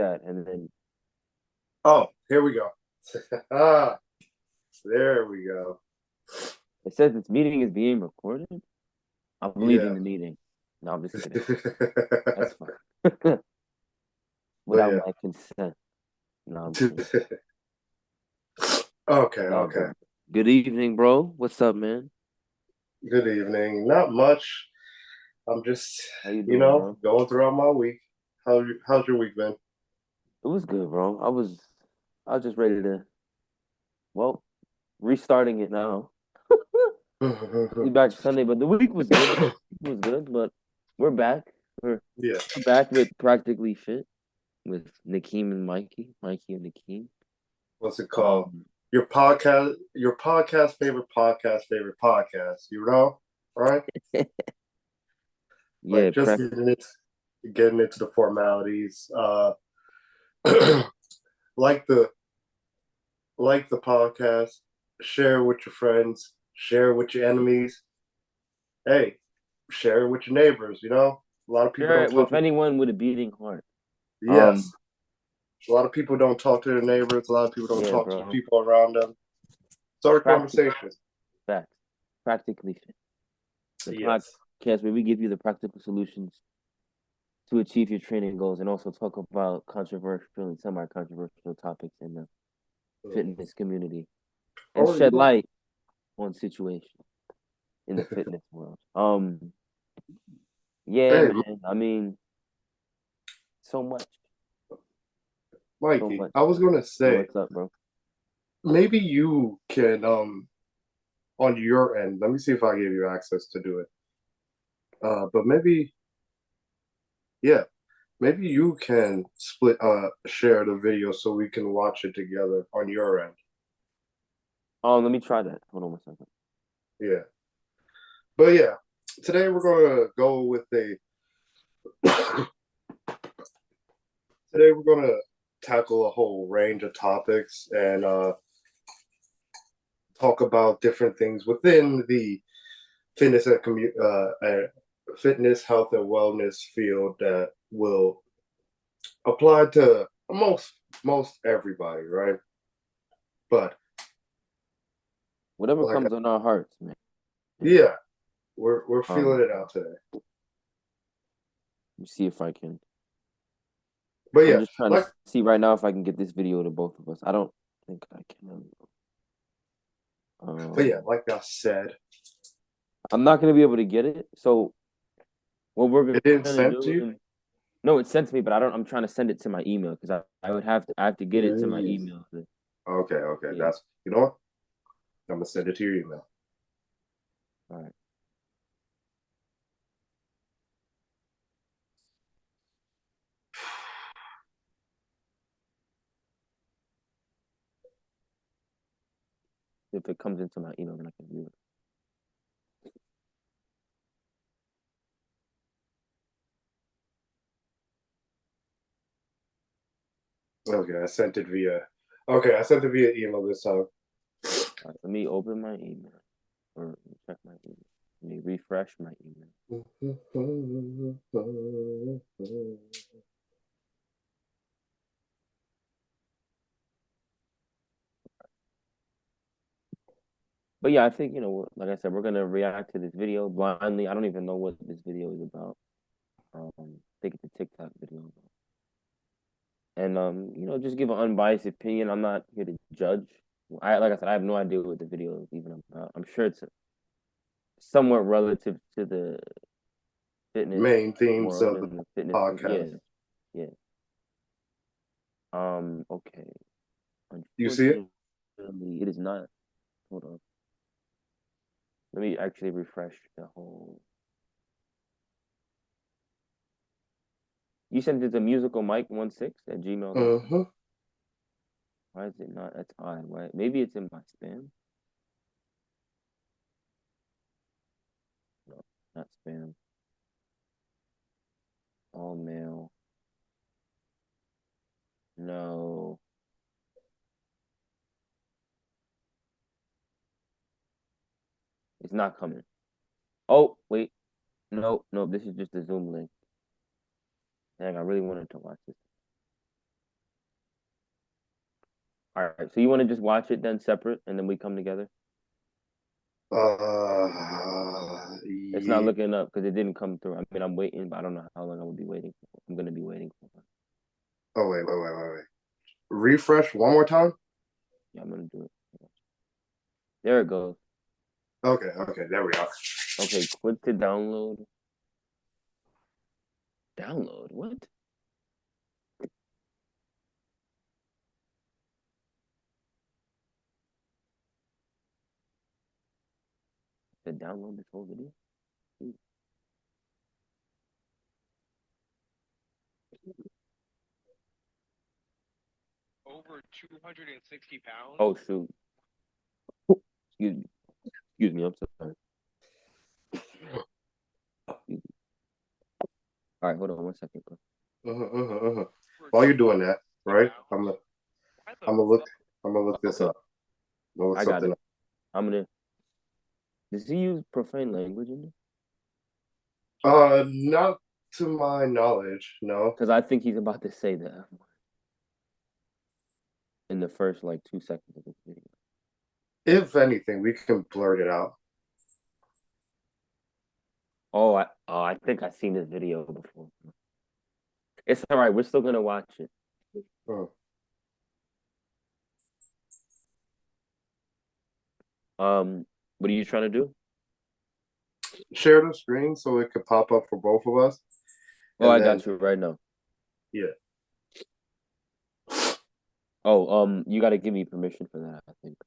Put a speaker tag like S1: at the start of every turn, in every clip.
S1: that, and then
S2: Oh, here we go. Ah, there we go.
S1: it says this meeting is being recorded. I'm leaving
S2: Yeah.
S1: the meeting. No, I'm just kidding. That's fine.
S2: But
S1: Without
S2: yeah.
S1: my consent. No, I'm kidding.
S2: Okay,
S1: No, but
S2: okay.
S1: good evening, bro. What's up, man?
S2: Good evening. Not much. I'm just,
S1: How you doing, bro?
S2: going throughout my week. How's your week been?
S1: It was good, bro. I was just ready to, well, restarting it now. Be back Sunday, but the week was good though. It was good, but we're back. We're
S2: Yeah.
S1: we're back with practically fit with Nakeem and Mikey and Nakeem.
S2: What's it called?
S1: Um,
S2: Favorite podcast, right?
S1: yeah,
S2: Like just getting into the formalities. Like the like the podcast, share with your friends, share with your enemies. Hey, share it with your neighbors. A lot of people
S1: share
S2: don't
S1: it
S2: talk
S1: with
S2: to.
S1: anyone with a beating heart.
S2: Yes,
S1: Um,
S2: a lot of people don't talk to their neighbors. A lot of people don't
S1: yeah,
S2: talk to the
S1: bro.
S2: people around them. Start a
S1: Practice
S2: conversation.
S1: facts. Practically fit. The
S2: Yes.
S1: podcast where we give you the practical solutions to achieve your training goals and also talk about controversial and semi-controversial topics in the
S2: Mhm.
S1: fitness community and
S2: Oh,
S1: shed light on situations in the fitness world. Yeah,
S2: hey,
S1: man. I mean, so much, so
S2: Mikey,
S1: much.
S2: I was gonna
S1: Yeah,
S2: say
S1: what's up, bro?
S2: maybe you can on your end. Let me see if I give you access to do it. But maybe yeah, maybe you can share the video so we can watch it together on your end.
S1: Let me try that. Hold on one second.
S2: Yeah. But yeah, today we're gonna go with a today we're gonna tackle a whole range of topics and talk about different things within the fitness fitness, health, and wellness field that will apply to most everybody, right? But
S1: Whatever
S2: like,
S1: comes on our hearts, man.
S2: yeah, we're
S1: Um,
S2: feeling it out today.
S1: let me see if I can.
S2: But
S1: I'm
S2: yeah,
S1: just trying to
S2: like,
S1: see right now if I can get this video to both of us. I don't think I can.
S2: but yeah,
S1: Um,
S2: like I said,
S1: I'm not gonna be able to get it. So what we're
S2: it didn't
S1: gonna
S2: send to you.
S1: do? No, it sent to me, but I don't. I'm trying to send it to my email because I have to get it to my
S2: Ooh.
S1: email.
S2: Okay, okay,
S1: Yeah.
S2: that's you know what? I'm gonna send it to your email.
S1: All right. If it comes into my email, then I can view it.
S2: Okay, I sent it via. Okay, I sent it via email this time.
S1: All right. Let me open my email or let me check my email. Let me refresh my email. But yeah, I think like I said, we're gonna react to this video blindly. I don't even know what this video is about. I think it's a TikTok video, and just give an unbiased opinion. I'm not here to judge. Like I said, I have no idea what the video is even about. I'm sure it's somewhat relative to the fitness
S2: Main themes
S1: world
S2: of the
S1: and the fitness.
S2: podcast.
S1: Yeah, yeah. Okay.
S2: You see it?
S1: Unfortunately, it is not. Hold on. Let me actually refresh the whole. You sent it to musicalmike16 at gmail.com.
S2: Uh-huh.
S1: Why is it not? That's odd. Why? Maybe it's in my spam. No, not spam. All mail. No, it's not coming. Oh, wait. No, no, this is just a Zoom link. Dang, I really wanted to watch this. All right. So you want to just watch it then separate, and then we come together? It's not
S2: Yeah.
S1: looking up because it didn't come through. I mean, I'm waiting, but I don't know how long I will be waiting for. I'm gonna be waiting for.
S2: Oh wait. Refresh one more time.
S1: Yeah, I'm gonna do it. There it goes.
S2: Okay, there we are.
S1: Okay, click to download. Download? What? To download this whole video?
S3: Over 260 pounds.
S1: Oh shoot. Excuse me. Excuse me. I'm sorry. Excuse me. All right, hold on 1 second.
S2: While you're doing that, right?
S3: Why the
S2: I'm gonna look.
S3: fuck?
S2: I'm gonna look this
S1: Okay,
S2: up. I'm gonna look
S1: I got
S2: something
S1: it.
S2: up.
S1: I'm gonna. Does he use profane language in this?
S2: Not to my knowledge, no.
S1: Because I think he's about to say the F word in the first like 2 seconds of this video.
S2: If anything, we can blurt it out.
S1: Oh, I think I've seen this video before. It's all right. We're still gonna watch it.
S2: Uh,
S1: What are you trying to do?
S2: Share the screen so it could pop up for both of us,
S1: Oh,
S2: and
S1: I
S2: then
S1: got you right now.
S2: yeah.
S1: Oh, you got to give me permission for that, I think.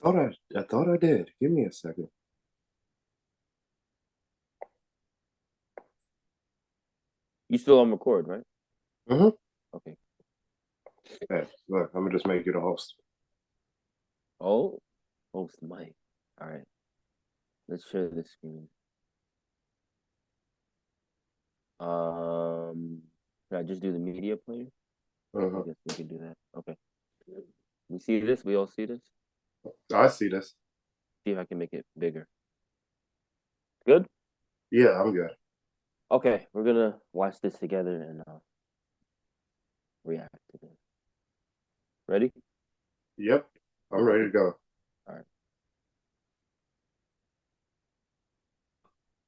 S2: I thought I did. Give me a second.
S1: You still on record, right?
S2: Mm-hmm.
S1: Okay.
S2: Hey, look, I'm gonna just make you the host.
S1: Oh, host Mike. All right. Let's share the screen. Should I just do the media player? I guess we can do that. Okay. We see this? We all see this?
S2: I see this.
S1: See if I can make it bigger. Good?
S2: Yeah, I'm good.
S1: Okay, we're gonna watch this together and react to this. Ready?
S2: Yep, I'm ready to go.
S1: All right.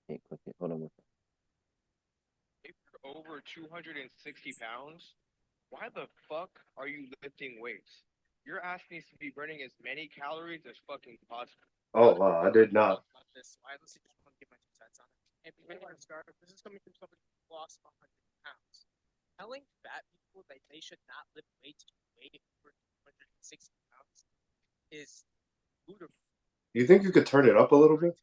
S1: Okay, click it. Hold on one second.
S3: If you're over 260 pounds, why the fuck are you lifting weights? Your ass needs to be burning as many calories as fucking possible.
S2: Oh, I did not.
S4: This. I honestly just want to get my 2 cents on it. And before I start, this is coming from somebody who lost 100 pounds. Telling fat people that they should not lift weights to weigh over 260 pounds is ludicrous.
S2: You think you could turn it up a little bit?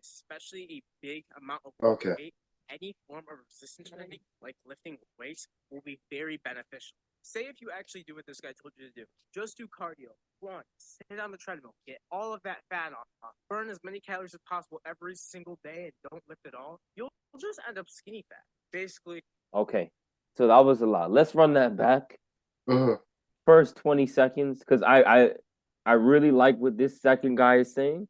S4: Especially a big amount of
S2: Okay.
S4: weight. Any form of resistance training, like lifting weights, will be very beneficial. Say if you actually do what this guy told you to do, just do cardio, run, sit on the treadmill, get all of that fat off, burn as many calories as possible every single day, and don't lift at all. You'll just end up skinny fat. Basically.
S1: Okay. So that was a lot. Let's run that back.
S2: Mm-hmm.
S1: First 20 seconds, because I really like what this second guy is saying.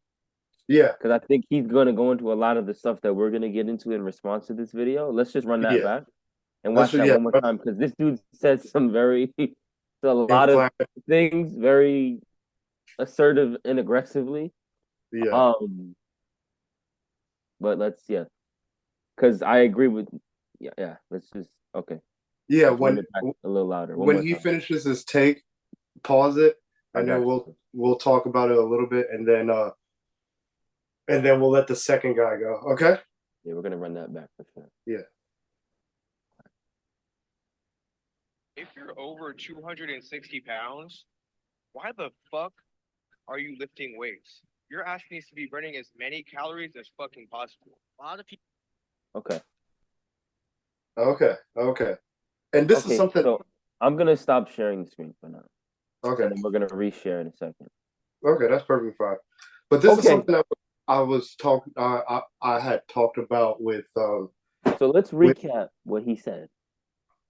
S2: Yeah.
S1: Because I think he's going to go into a lot of the stuff that we're going to get into in response to this video. Let's just run that back and watch that one more time. Because this dude said some a lot of things, very assertive and aggressively.
S2: Yeah.
S1: But because I agree with, let's just, okay.
S2: Yeah,
S1: let's run it back a little louder.
S2: When he finishes his take, pause it, and then we'll talk about it a little bit, and then we'll let the second guy go. Okay?
S1: Yeah, we're gonna run that back for sure.
S2: Yeah.
S3: If you're over 260 pounds, why the fuck are you lifting weights? Your ass needs to be burning as many calories as fucking possible.
S4: A lot of people.
S1: Okay.
S2: And this is something.
S1: So I'm gonna stop sharing the screen for now.
S2: Okay.
S1: And then we're gonna reshare in a second.
S2: Okay, that's perfectly fine. But this is something that I had talked about with.
S1: So let's recap what he said.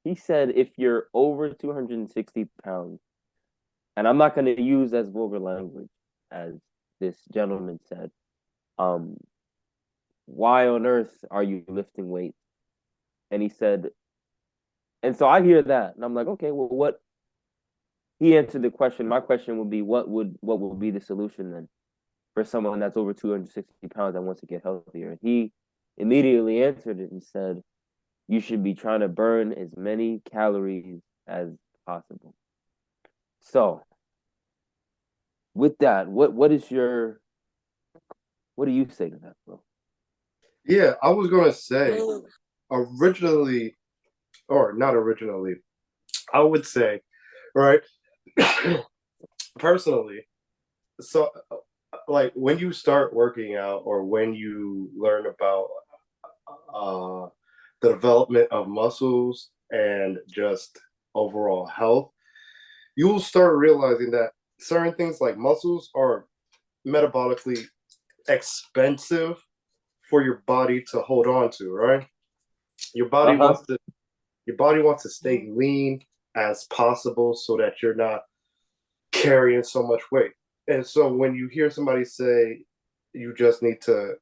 S1: He said if you're over 260 pounds, and I'm not gonna use as vulgar language as this gentleman said. Why on earth are you lifting weights? And he said, and so I hear that, and I'm like, okay, well, he answered the question. My question would be, what would be the solution then for someone that's over 260 pounds that wants to get healthier? And he immediately answered it and said, you should be trying to burn as many calories as possible. So, with that, what do you say to that, bro?
S2: Yeah, I was gonna say originally, or not originally, I would say, right? Personally, so like when you start working out or when you learn about uh the development of muscles and just overall health, you will start realizing that certain things like muscles are metabolically expensive for your body to hold on to, right? Your body
S1: Uh-huh.
S2: wants to your body wants to stay lean as possible so that you're not carrying so much weight. And so when you hear somebody say you just need to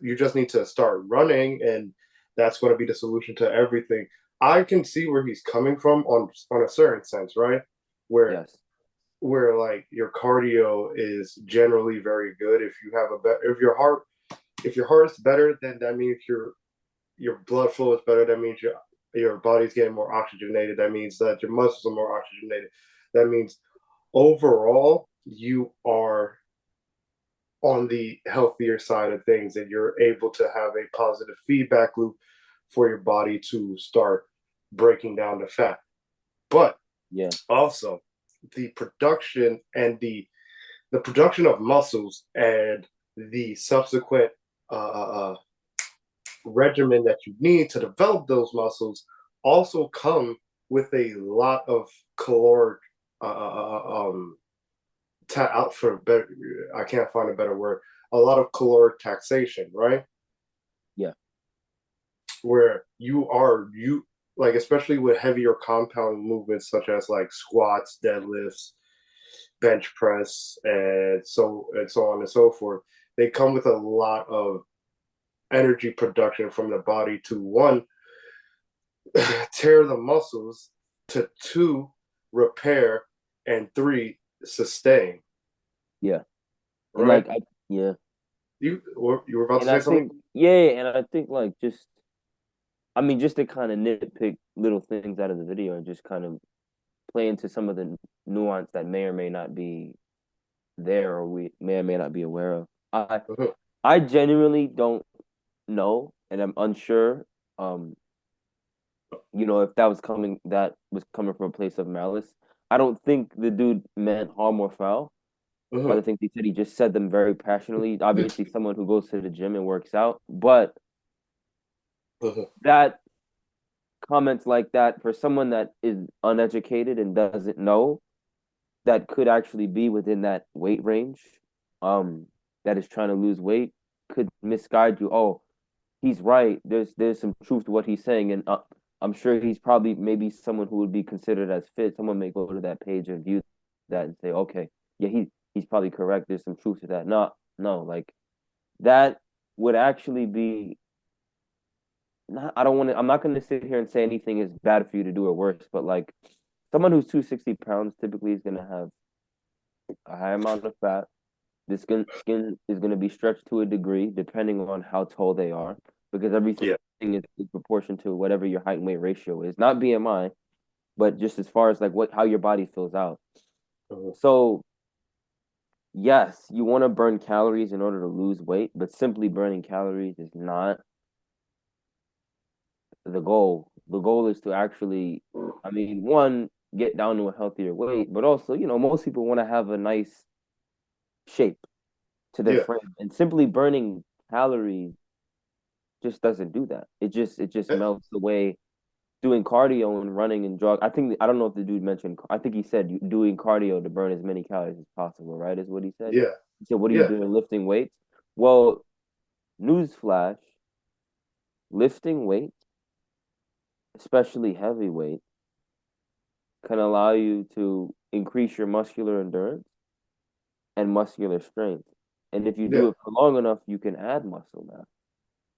S2: you just need to start running and that's going to be the solution to everything, I can see where he's coming from on a certain sense, right? Where
S1: Yes.
S2: like your cardio is generally very good. If you have a better if your heart is better, then that means your blood flow is better. That means your body's getting more oxygenated. That means that your muscles are more oxygenated. That means overall you are on the healthier side of things and you're able to have a positive feedback loop for your body to start breaking down the fat. But
S1: Yeah.
S2: also the production and the production of muscles and the subsequent regimen that you need to develop those muscles also come with a lot of caloric out for better, I can't find a better word, a lot of caloric taxation, right?
S1: Yeah.
S2: Where you like, especially with heavier compound movements such as like squats, deadlifts, bench press, and so on and so forth, they come with a lot of energy production from the body to one, tear the muscles, to two, repair, and three, sustain.
S1: Yeah. And
S2: Right?
S1: yeah.
S2: You were about to
S1: And I
S2: say something?
S1: think, yeah, and I think like just I mean just to kind of nitpick little things out of the video and just kind of play into some of the nuance that may or may not be there or we may or may not be aware of.
S2: Mhm.
S1: I genuinely don't know and I'm unsure um if that was coming from a place of malice. I don't think the dude meant harm or foul.
S2: Mhm.
S1: But I think he said he just said them very passionately. Obviously, someone who goes to the gym and works out, but
S2: Mhm.
S1: that comments like that for someone that is uneducated and doesn't know that could actually be within that weight range, um, that is trying to lose weight could misguide you. Oh, he's right. There's some truth to what he's saying, and I'm sure he's probably maybe someone who would be considered as fit. Someone may go to that page and view that and say, okay, yeah, he's probably correct. There's some truth to that. No, like that would actually be not, I don't want to, I'm not going to sit here and say anything is bad for you to do or worse, but like someone who's 260 pounds typically is going to have a high amount of fat. The skin is going to be stretched to a degree depending on how tall they are, because everything
S2: Yeah.
S1: is in proportion to whatever your height and weight ratio is, not BMI, but just as far as like how your body fills out.
S2: Mhm.
S1: So yes, you want to burn calories in order to lose weight, but simply burning calories is not the goal. The goal is to actually, I mean, one, get down to a healthier weight, but also, most people want to have a nice shape to their
S2: Yeah.
S1: frame, and simply burning calories just doesn't do that. It just
S2: Eh,
S1: melts away. Doing cardio and running and jog. I don't know if the dude mentioned. I think he said doing cardio to burn as many calories as possible. Right, is what he said.
S2: Yeah.
S1: He said, "What are you
S2: Yeah.
S1: doing lifting weights?" Well, newsflash: lifting weights, especially heavy weight, can allow you to increase your muscular endurance and muscular strength. And if you
S2: Yeah.
S1: do it for long enough, you can add muscle mass.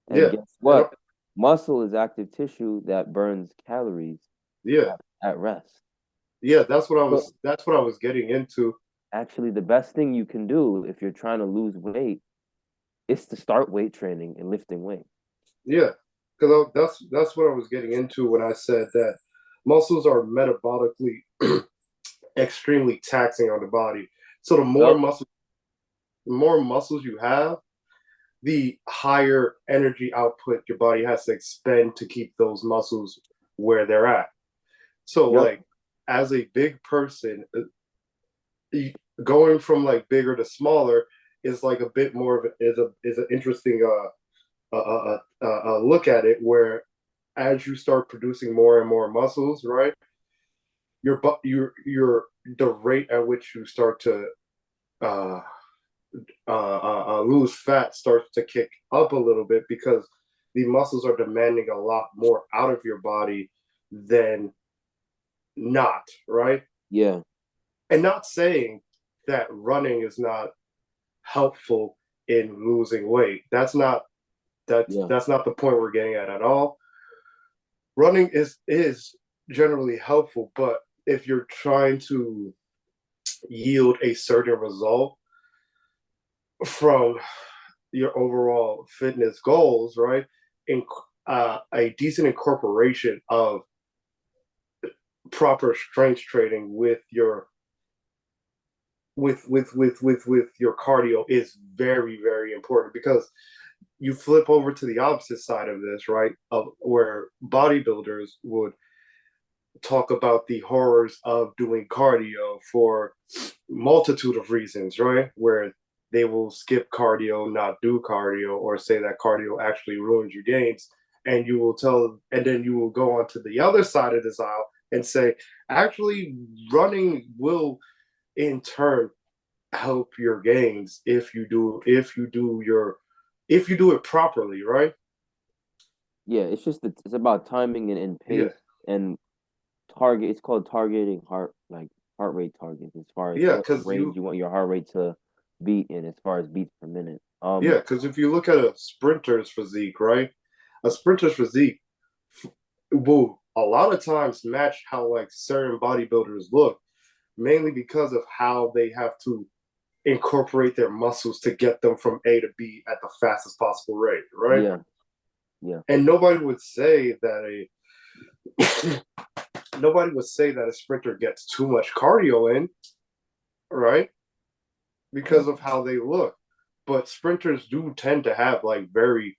S1: And
S2: Yeah.
S1: guess
S2: And
S1: what? Muscle is active tissue that burns calories
S2: yeah.
S1: at rest.
S2: Yeah, that's what I
S1: So
S2: was getting into.
S1: actually, the best thing you can do if you're trying to lose weight is to start weight training and lifting weight.
S2: Yeah, because that's what I was getting into when I said that muscles are metabolically extremely taxing on the body. So
S1: Yep.
S2: the more muscles you have, the higher energy output your body has to expend to keep those muscles where they're at. So
S1: Yep.
S2: like as a big person, going from like bigger to smaller is like a bit more of is an interesting look at it where as you start producing more and more muscles, right? Your the rate at which you start to uh, lose fat starts to kick up a little bit because the muscles are demanding a lot more out of your body than not, right?
S1: Yeah.
S2: And not saying that running is not helpful in losing weight.
S1: Yeah.
S2: That's not the point we're getting at all. Running is generally helpful, but if you're trying to yield a certain result from your overall fitness goals, right? In a decent incorporation of proper strength training with your with your cardio is very important because you flip over to the opposite side of this, right? Of where bodybuilders would talk about the horrors of doing cardio for multitude of reasons, right? Where they will skip cardio, not do cardio, or say that cardio actually ruins your gains. And you will tell, and then you will go on to the other side of this aisle and say, actually, running will in turn help your gains if you do it properly, right?
S1: Yeah. It's about timing and
S2: Yeah,
S1: pace and target. It's called targeting heart rate targets as far as
S2: yeah,
S1: what
S2: because
S1: range you want your heart rate to beat in as far as beats per minute.
S2: yeah, because if you look at a sprinter's physique, right? A sprinter's physique will a lot of times match how like certain bodybuilders look, mainly because of how they have to incorporate their muscles to get them from A to B at the fastest possible rate, right?
S1: Yeah. Yeah.
S2: And nobody would say that a nobody would say that a sprinter gets too much cardio in, right?
S1: Yeah.
S2: Because of how they look. But sprinters do tend to have like very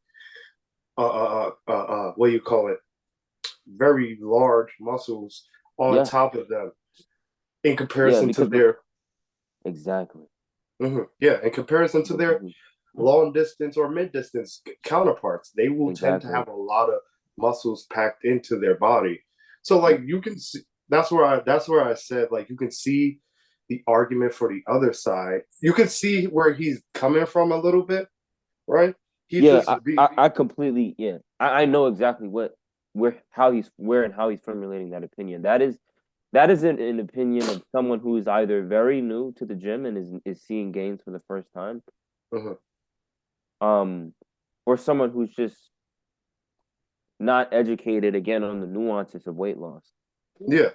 S2: what do you call it? Very large muscles on
S1: Yeah.
S2: top of them in
S1: Yeah.
S2: comparison to
S1: Because
S2: their
S1: exactly.
S2: yeah, in comparison to their
S1: Mhm.
S2: long distance or mid distance counterparts. They will tend to
S1: Exactly.
S2: have a lot of muscles packed into their body. So like you can see that's where I said like you can see the argument for the other side. You can see where he's coming from a little bit, right? He's
S1: Yeah,
S2: just
S1: I completely yeah. I know exactly where and how he's formulating that opinion. That is an opinion of someone who is either very new to the gym and is seeing gains for the first time,
S2: uh
S1: um, or someone who's just not educated again on the nuances of weight loss.
S2: yeah,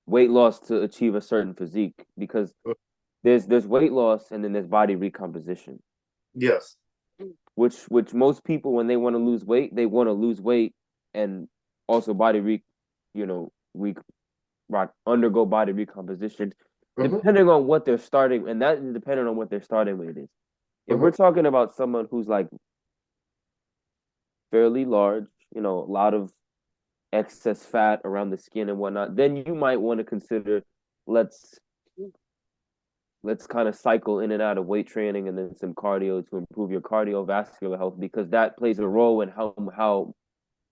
S1: Weight loss to achieve a certain physique because
S2: uh,
S1: there's weight loss and then there's body recomposition.
S2: yes,
S1: Which most people when they want to lose weight, they want to lose weight and also you know, re, undergo body recomposition,
S2: uh
S1: depending on what they're starting, and that is depending on what their starting weight is. If we're talking about someone who's like fairly large, a lot of excess fat around the skin and whatnot, then you might want to consider let's let's kind of cycle in and out of weight training and then some cardio to improve your cardiovascular health because that plays a role in how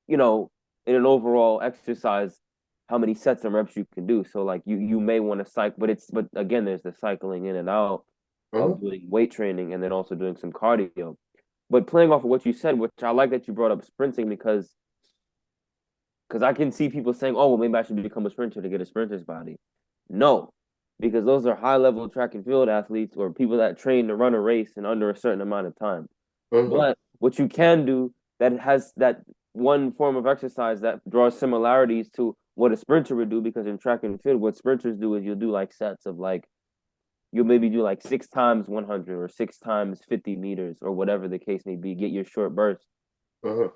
S1: in an overall exercise how many sets and reps you can do. So like you may want to cycle, but again there's the cycling in and out
S2: uh
S1: of doing weight training and then also doing some cardio. But playing off of what you said, which I like that you brought up sprinting because I can see people saying, "Oh, well, maybe I should become a sprinter to get a sprinter's body." No, because those are high level track and field athletes or people that train to run a race in under a certain amount of time.
S2: uh
S1: But what you can do that has that one form of exercise that draws similarities to what a sprinter would do, because in track and field, what sprinters do is you'll do like sets of like, you'll maybe do like 6 times 100 or 6 times 50 meters or whatever the case may be, get your short burst.
S2: Uh-huh.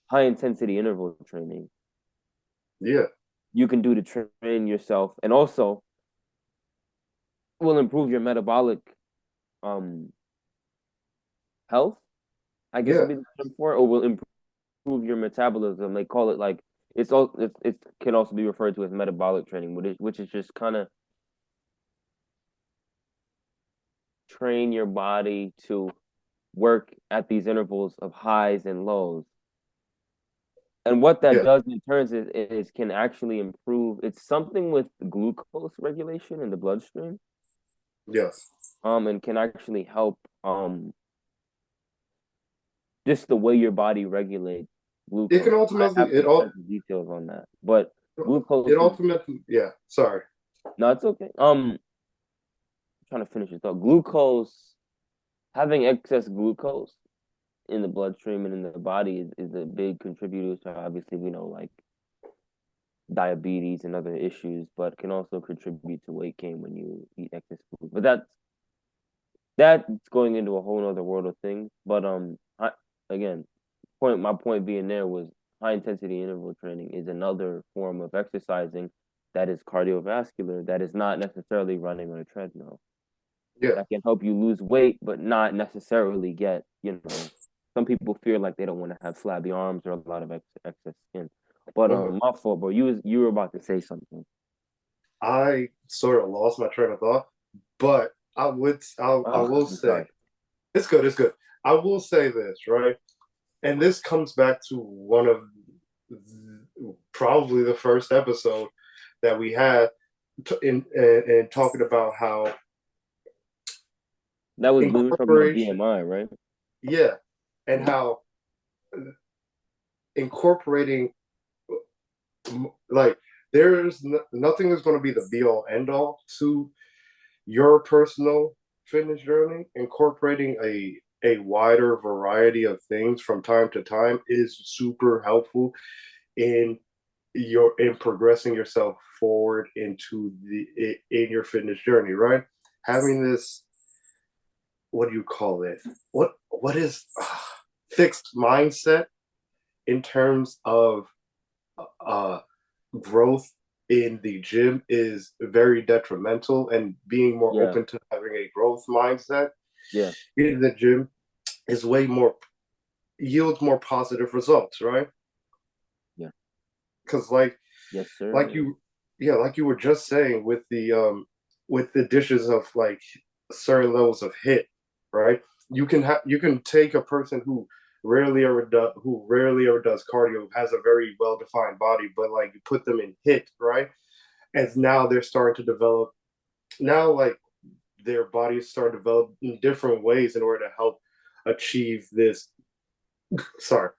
S1: High intensity interval training
S2: Yeah.
S1: you can do to train yourself, and also will improve your metabolic um health, I guess would
S2: Yeah.
S1: be the term for it, or will improve your metabolism. They call it like it can also be referred to as metabolic training, which is just kind of train your body to work at these intervals of highs and lows. And what that
S2: Yeah.
S1: does in turns is can actually improve. It's something with glucose regulation in the bloodstream,
S2: Yes.
S1: and can actually help just the way your body regulates
S2: It can
S1: glucose. I
S2: ultimately
S1: have some extensive details on that, but glucose
S2: it
S1: is
S2: ultimately yeah. Sorry.
S1: no, it's okay. Trying to finish this thought. Glucose, having excess glucose in the bloodstream and in the body is a big contributor to, obviously, like diabetes and other issues, but can also contribute to weight gain when you eat excess food. But that's going into a whole other world of things. But again, my point being there was high intensity interval training is another form of exercising that is cardiovascular, that is not necessarily running on a treadmill.
S2: Yeah.
S1: That can help you lose weight, but not necessarily get, some people feel like they don't want to have flabby arms or a lot of excess skin. But
S2: Uh-huh.
S1: my fault, bro. You were about to say something.
S2: I sort of lost my train of thought, but I will
S1: I'm
S2: say
S1: sorry.
S2: it's good. It's good. I will say this, right? And this comes back to one of probably the first episode that we had in talking about how
S1: That was we were talking about
S2: incorporation,
S1: BMI, right?
S2: yeah, and how incorporating like there's nothing is going to be the be all end all to your personal fitness journey. Incorporating a wider variety of things from time to time is super helpful in in progressing yourself forward into in your fitness journey, right? Having this, what do you call it? What is fixed mindset in terms of uh growth in the gym is very detrimental, and being more
S1: Yeah,
S2: open to having a growth mindset
S1: yeah,
S2: in the gym is way more yields more positive results, right?
S1: yeah.
S2: Because
S1: Yes,
S2: like
S1: sir.
S2: you yeah, like you were just saying with the dishes of like certain levels of hit, right? You can take a person who rarely ever does cardio, has a very well defined body, but like you put them in hit, right? And now they're starting to develop, now like their bodies start to develop in different ways in order to help achieve this. Sorry,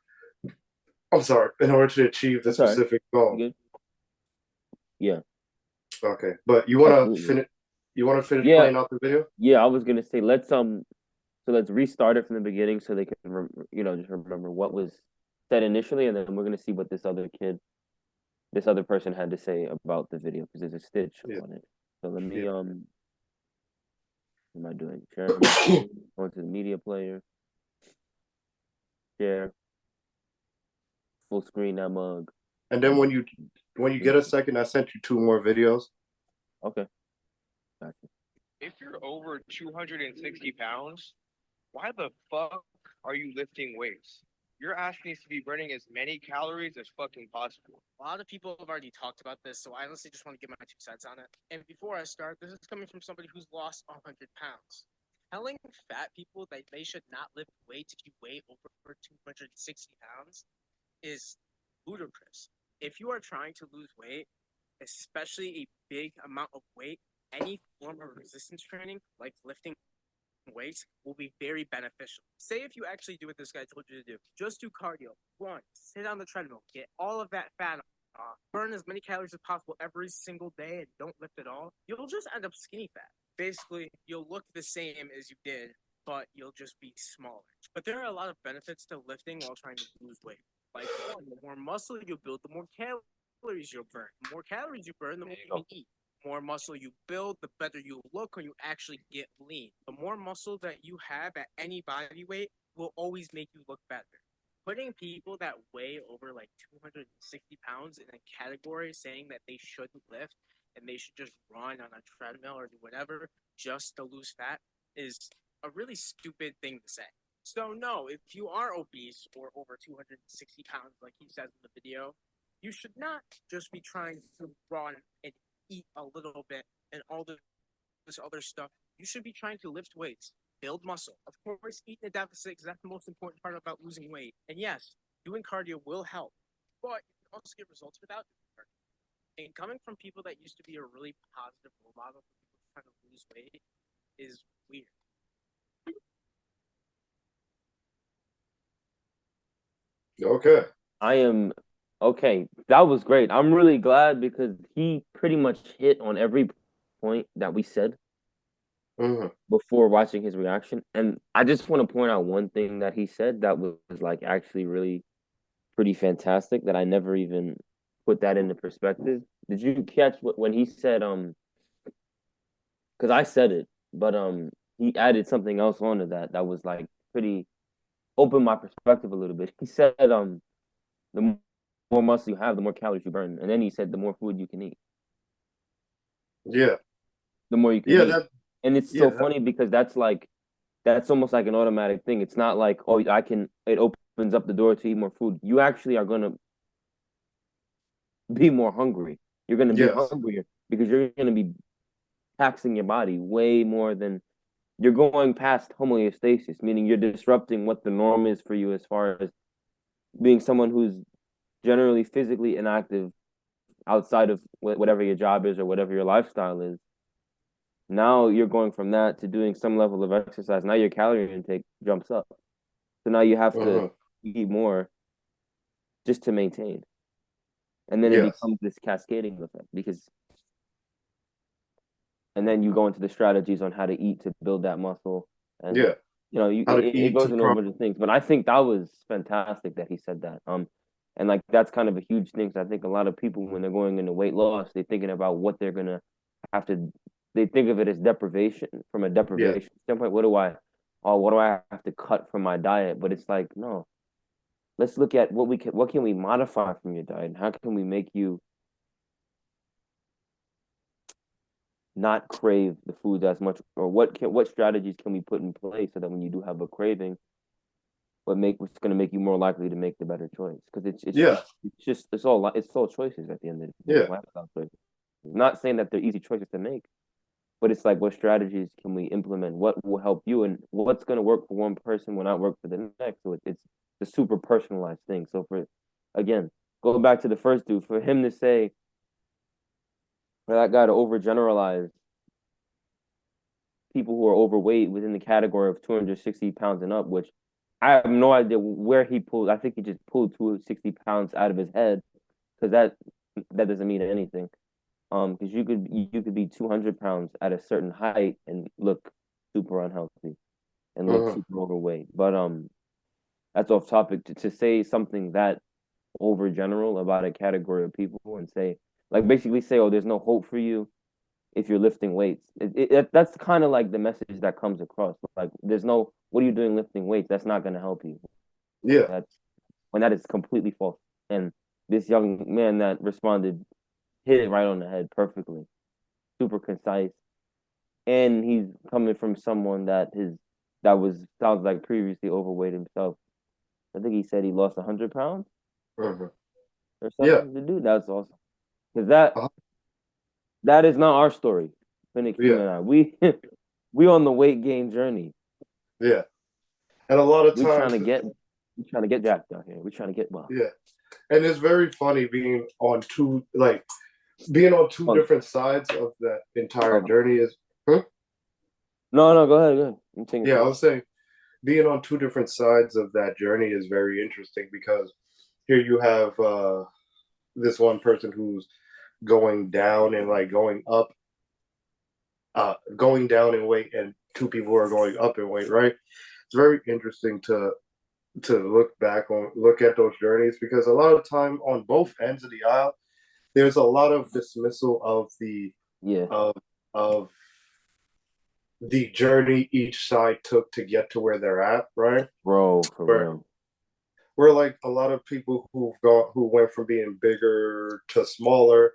S2: I'm sorry. In order to achieve the
S1: That's all right.
S2: specific
S1: You
S2: goal.
S1: good? Yeah,
S2: Okay, but you want to
S1: absolutely.
S2: finish? You want to finish
S1: Yeah,
S2: playing out the video?
S1: yeah. I was gonna say let's restart it from the beginning so they can just remember what was said initially, and then we're gonna see what this other person had to say about the video, because there's a stitch
S2: Yeah,
S1: on it. So let
S2: yeah.
S1: me what am I doing? Sharing from my screen, going to the media player, share, full screen that mug.
S2: And then when you get a second, I sent you two more videos.
S1: Okay, gotcha.
S3: If you're over 260 pounds, why the fuck are you lifting weights? Your ass needs to be burning as many calories as fucking possible.
S4: A lot of people have already talked about this, so I honestly just want to give my 2 cents on it. And before I start, this is coming from somebody who's lost 100 pounds. Telling fat people that they should not lift weights if you weigh over 260 pounds is ludicrous. If you are trying to lose weight, especially a big amount of weight, any form of resistance training, like lifting weights, will be very beneficial. Say if you actually do what this guy told you to do, just do cardio, run, sit on the treadmill, get all of that fat off, burn as many calories as possible every single day, and don't lift at all, you'll just end up skinny fat. Basically, you'll look the same as you did, but you'll just be smaller. But there are a lot of benefits to lifting while trying to lose weight. Like, one, the more muscle you build, the more calories calories you'll burn. The more calories you burn, the more
S1: There you
S4: you can
S1: go.
S4: eat. The more muscle you build, the better you look when you actually get lean. The more muscle that you have at any body weight will always make you look better. Putting people that weigh over like 260 pounds in a category saying that they shouldn't lift and they should just run on a treadmill or do whatever just to lose fat is a really stupid thing to say. So, no, if you are obese or over 260 pounds, like he says in the video, you should not just be trying to run and eat a little bit and all this other stuff. You should be trying to lift weights, build muscle. Of course, eat in a deficit because that's the most important part about losing weight. And yes, doing cardio will help, but you can also get results without doing cardio. And coming from people that used to be a really positive role model for people trying to lose weight is weird.
S2: Okay.
S1: I am okay. That was great. I'm really glad because he pretty much hit on every point that we said
S2: Hmm.
S1: before watching his reaction. And I just want to point out one thing that he said that was like actually really pretty fantastic that I never even put that into perspective. Did you catch when he said because I said it, but he added something else onto that that was like pretty opened my perspective a little bit. He said the more muscle you have, the more calories you burn, and then he said the more food you can eat,
S2: Yeah.
S1: the more you can
S2: Yeah.
S1: eat. And it's
S2: Yeah.
S1: so funny because that's almost like an automatic thing. It's not like, oh, I can. It opens up the door to eat more food. You actually are gonna be more hungry. You're gonna be
S2: Yes.
S1: hungrier because you're gonna be taxing your body way more than you're going past homeostasis, meaning you're disrupting what the norm is for you as far as being someone who's generally physically inactive outside of whatever your job is or whatever your lifestyle is. Now you're going from that to doing some level of exercise. Now your calorie intake jumps up. So now you have to
S2: Hmm.
S1: eat more just to maintain. And then it
S2: Yes.
S1: becomes this cascading effect because, and then you go into the strategies on how to eat to build that muscle. And,
S2: Yeah. How to
S1: it
S2: eat
S1: goes
S2: to
S1: into a
S2: prop.
S1: bunch of things. But I think that was fantastic that he said that. And like that's kind of a huge thing. So I think a lot of people, when they're going into weight loss, they're thinking about what they're going to have to they think of it as deprivation from a
S2: Yeah.
S1: deprivation standpoint. What do I have to cut from my diet? But it's like, no, let's look at what can we modify from your diet? How can we make you not crave the food as much? Or what strategies can we put in place so that when you do have a craving, what's going to make you more likely to make the better choice? Because
S2: Yeah.
S1: it's all choices at the end of the day,
S2: Yeah.
S1: lifestyle choices. Not saying that they're easy choices to make, but it's like what strategies can we implement? What will help you, and what's going to work for one person will not work for the next. So it's a super personalized thing. So again, going back to the first dude, for him to say, for that guy to overgeneralize people who are overweight within the category of 260 pounds and up, which I have no idea where he pulled. I think he just pulled 260 pounds out of his head because that doesn't mean anything. Because you could be 200 pounds at a certain height and look super unhealthy and look
S2: Hmm.
S1: super overweight. But that's off topic. To say something that over general about a category of people and say like basically say, oh, there's no hope for you if you're lifting weights. That's kind of like the message that comes across. Like there's no what are you doing lifting weights? That's not going to help you.
S2: Yeah.
S1: That's when that is completely false. And this young man that responded hit it right on the head perfectly, super concise, and he's coming from someone that was sounds like previously overweight himself. I think he said he lost 100 pounds
S2: Hmm.
S1: or
S2: Yeah.
S1: something. The dude, that's awesome because that
S2: Uh,
S1: that is not our story. Finikim
S2: yeah.
S1: and I, we on the weight gain journey.
S2: Yeah. And a lot of
S1: We trying to
S2: times,
S1: get we trying to get jacked out here. We trying to get well.
S2: yeah. And it's very funny being on two
S1: Oh,
S2: different sides of that entire
S1: okay.
S2: journey is. Huh?
S1: No, go ahead, go ahead. I'm taking
S2: Yeah, I
S1: time.
S2: was saying being on two different sides of that journey is very interesting because here you have this one person who's going down and like going down in weight, and two people who are going up in weight, right? It's very interesting to look at those journeys because a lot of time on both ends of the aisle, there's a lot of dismissal of the
S1: Yeah,
S2: of the journey each side took to get to where they're at, right?
S1: bro, for
S2: Where
S1: real.
S2: where like a lot of people who went from being bigger to smaller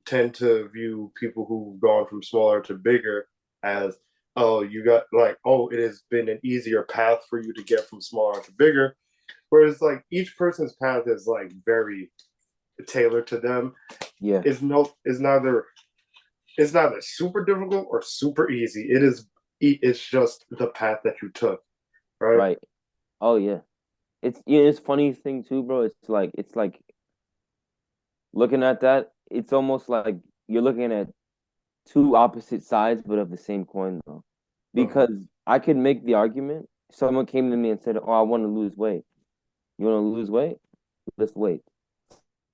S2: tend to view people who've gone from smaller to bigger as, oh, you got like, oh, it has been an easier path for you to get from smaller to bigger. Whereas like each person's path is like very tailored to them.
S1: Yeah,
S2: It's neither super difficult or super easy. It's just the path that you took, right?
S1: right. Oh yeah. It's funny thing too, bro. It's like looking at that, it's almost like you're looking at two opposite sides but of the same coin though.
S2: Uh-huh.
S1: Because I could make the argument, someone came to me and said, "Oh, I want to lose weight. You want to lose weight? Lift weight."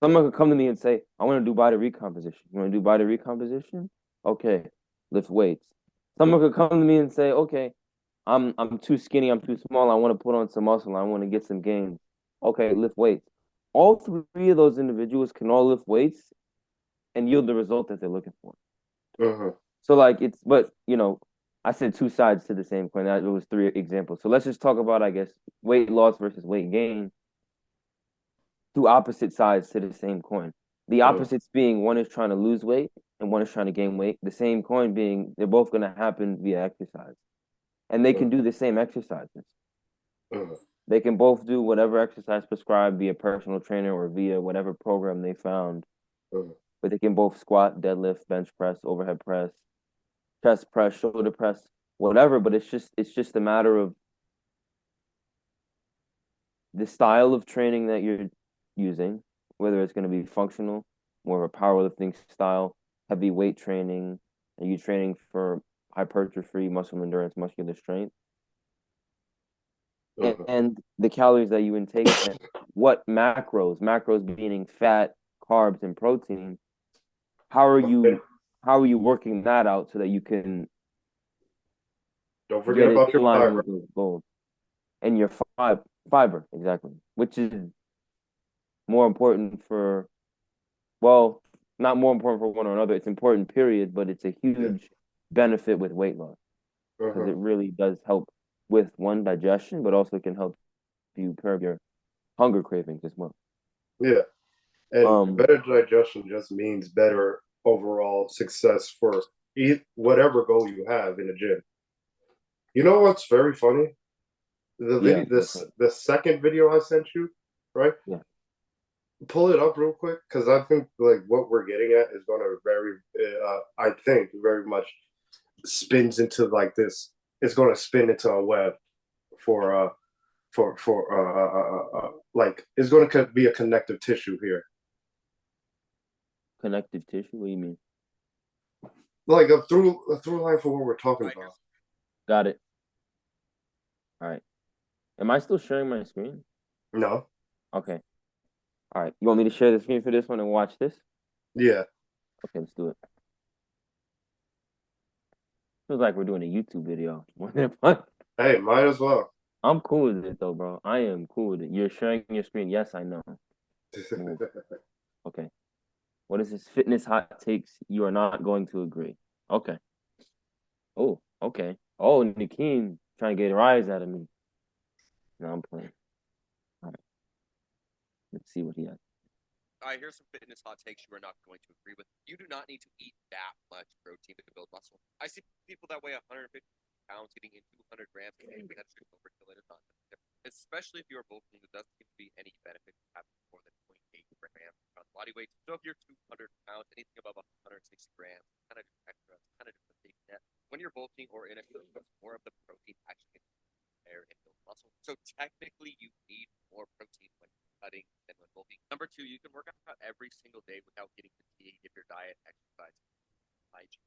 S1: Someone could come to me and say, "I want to do body recomposition. You want to do body recomposition? Okay, lift weights." Someone could come to me and say, "Okay, I'm too skinny, I'm too small. I want to put on some muscle. I want to get some gains." Okay, lift weights. All three of those individuals can all lift weights and yield the result that they're looking for.
S2: Uh-huh.
S1: So like but I said two sides to the same coin. That was three examples. So let's just talk about, I guess, weight loss versus weight gain. Two opposite sides to the same coin. The
S2: Uh-huh.
S1: opposites being one is trying to lose weight and one is trying to gain weight. The same coin being they're both going to happen via exercise. And they can do the same exercises.
S2: Uh-huh.
S1: They can both do whatever exercise prescribed via personal trainer or via whatever program they found.
S2: Uh-huh.
S1: But they can both squat, deadlift, bench press, overhead press, chest press, shoulder press, whatever. But it's just a matter of the style of training that you're using, whether it's going to be functional, more of a powerlifting style, heavy weight training. Are you training for hypertrophy, muscle endurance, muscular strength?
S2: Uh-huh.
S1: And the calories that you intake and what macros meaning fat, carbs, and protein, how are
S2: Okay.
S1: you working that out so that you can
S2: Don't forget
S1: get it
S2: about
S1: in
S2: your
S1: line
S2: fiber.
S1: with those goals and your fiber, exactly, which is more important for, well, not more important for one or another. It's important, period, but it's a
S2: Yeah.
S1: huge benefit with weight loss because
S2: Uh-huh.
S1: it really does help with one digestion, but also can help you curb your hunger cravings as well.
S2: Yeah. And
S1: Um,
S2: better digestion just means better overall success for whatever goal you have in the gym. You know what's very funny? The
S1: yeah,
S2: video, the second video I sent you, right?
S1: yeah,
S2: Pull it up real quick because I think like what we're getting at is going to I think very much spins into like this. It's going to spin into a web for like it's going to be a connective tissue here,
S1: connective tissue. What do you mean?
S2: like a through line for what we're talking
S3: Right,
S2: about.
S1: Got it. All right. Am I still sharing my screen?
S2: No,
S1: Okay. All right. You want me to share the screen for this one and watch this?
S2: yeah,
S1: Okay, let's do it. Feels like we're doing a YouTube video more than a podcast.
S2: hey, might as well.
S1: I'm cool with it though, bro. I am cool with it. You're sharing your screen. Yes, I know. Move. Okay. What is this? Fitness hot takes. You are not going to agree. Okay. Oh, okay. Oh, Nakeem trying to get a rise out of me. No, I'm playing. All right. Let's see what he has.
S5: I hear some fitness hot takes you are not going to agree with. You do not need to eat that much protein to build muscle. I see people that weigh 150 pounds getting in 200 grams a day. That's just overkill. It is not necessary. Especially if you are bulking, there doesn't seem to be any benefit to having more than 0.8 grams on body weight. So if you're 200 pounds, anything above 160 grams, kind of just extra, kind of just a safety net. When you're bulking or in a more of the protein actually gets there and build muscle. So technically, you need more protein when cutting than when bulking. Number two, you can work out every single day without getting fatigued if your diet, exercise, hygiene.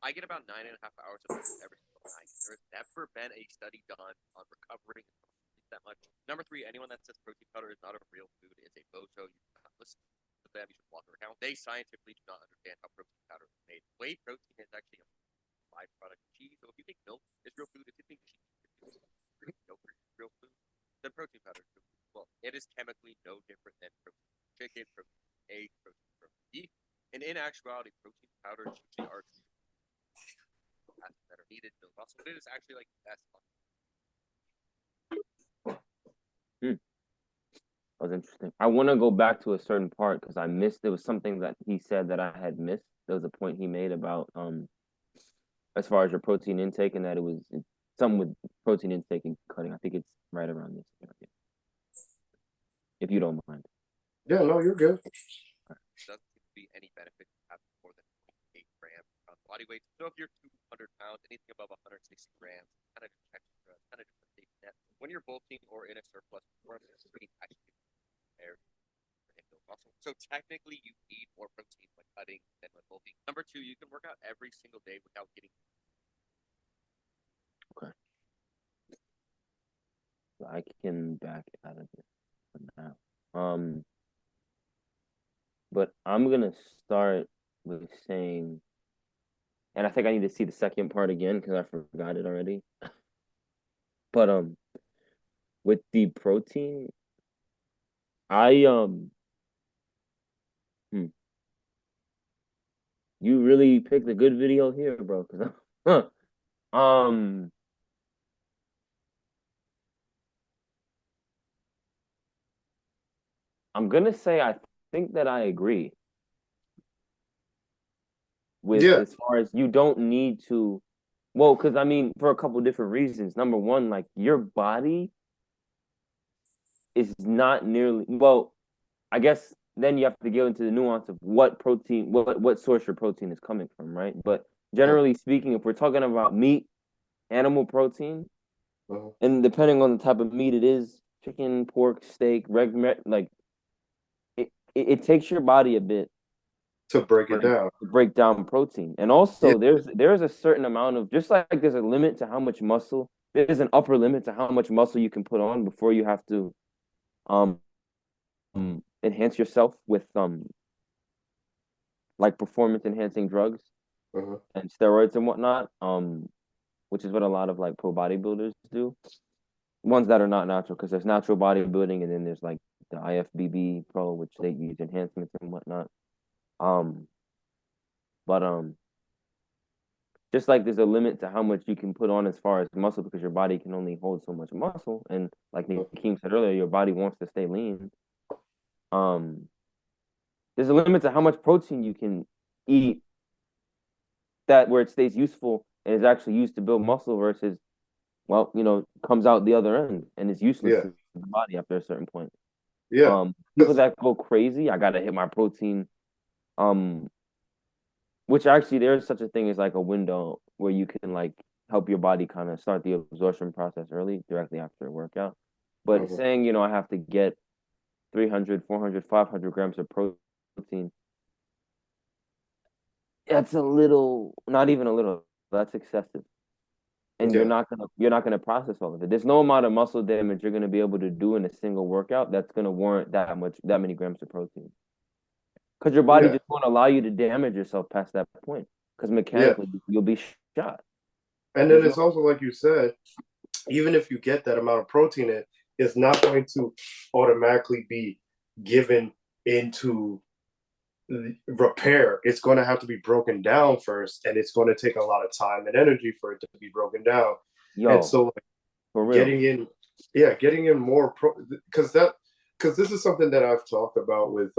S5: I get about 9.5 hours of sleep every single night. There's never been a study done on recovering that much. Number three, anyone that says protein powder is not a real food is a bozo. You should not listen to them. You should walk around. They scientifically do not understand how protein powder is made. Whey protein is actually a byproduct of cheese. So if you think milk is real food, if you think cheese is yogurt is real food, then protein powder is real food. Well, it is chemically no different than protein chicken, protein egg, protein from beef, actuality, protein powders usually are that are needed to build muscle. It is actually like the best muscle.
S1: That was interesting. I want to go back to a certain part because I missed. There was something that he said that I had missed. There was a point he made about as far as your protein intake and that it was some with protein intake and cutting. I think it's right around this area. If you don't mind.
S2: Yeah, no, you're good.
S5: Doesn't seem to be any benefit to have more than 8 grams on body weight. So if you're 200 pounds, anything above 160 grams, kind of extra, kind of just a safety net. When you're bulking or in a surplus form, we actually prepare and build muscle. So technically, you need more protein when cutting than when bulking. Number 2, you can work out every single day without getting.
S1: Okay. So I can back out of it for now. But I'm gonna start with saying, and I think I need to see the second part again because I forgot it already. But with the protein, I you really picked a good video here, bro. Cause I'm gonna say I think that I agree with
S2: Yeah,
S1: as far as you don't need to. Well, because I mean, for a couple different reasons. Number one, like your body is not nearly well. I guess then you have to get into the nuance of what protein, what source your protein is coming from, right? But generally speaking, if we're talking about meat, animal protein, and depending on the type of meat it is, chicken, pork, steak, like it takes your body a bit
S2: to break it down.
S1: to break down protein. And also there's a certain amount of just like there's a limit to how much muscle, there's an upper limit to how much muscle you can put on before you have to um enhance yourself with like performance enhancing drugs and steroids and whatnot. Which is what a lot of like pro bodybuilders do. Ones that are not natural, because there's natural bodybuilding and then there's like the IFBB Pro, which they use enhancements and whatnot. But just like there's a limit to how much you can put on as far as muscle because your body can only hold so much muscle. And like Nakeem said earlier, your body wants to stay lean. There's a limit to how much protein you can eat that where it stays useful and is actually used to build muscle versus, well, comes out the other end and is useless to the body after a certain point.
S2: Yeah.
S1: People that go crazy, I gotta hit my protein. Which actually there's such a thing as like a window where you can like help your body kind of start the absorption process early, directly after a workout. But saying, I have to get 300, 400, 500 grams of protein, that's a little, not even a little, that's excessive. And you're not gonna process all of it. There's no amount of muscle damage you're gonna be able to do in a single workout that's gonna warrant that many grams of protein. Because your body just won't allow you to damage yourself past that point. Because mechanically you'll be shot.
S2: And then it's also like you said, even if you get that amount of protein it's not going to automatically be given into repair. It's going to have to be broken down first, and it's going to take a lot of time and energy for it to be broken down. And so like,
S1: for real.
S2: getting in more because this is something that I've talked about with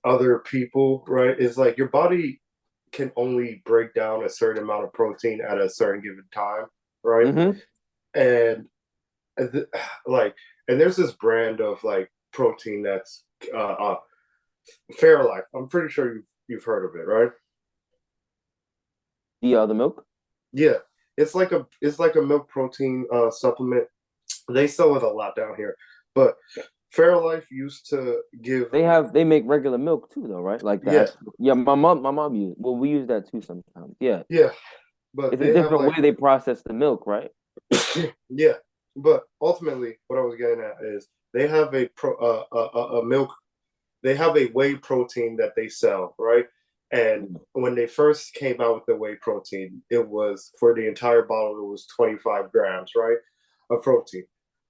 S2: other people, right? Is like your body can only break down a certain amount of protein at a certain given time, right? And and there's this brand of like protein that's Fairlife. I'm pretty sure you've heard of it, right?
S1: The milk?
S2: Yeah. It's like a milk protein supplement. They sell it a lot down here. But Fairlife used to give
S1: they make regular milk too though, right? Like my mom used, well, we use that too sometimes. Yeah.
S2: But
S1: it's a different way they process the milk, right?
S2: Yeah. But ultimately what I was getting at is they have a milk, they have a whey protein that they sell, right? And when they first came out with the whey protein, it was for the entire bottle, it was 25 grams, right? Of protein.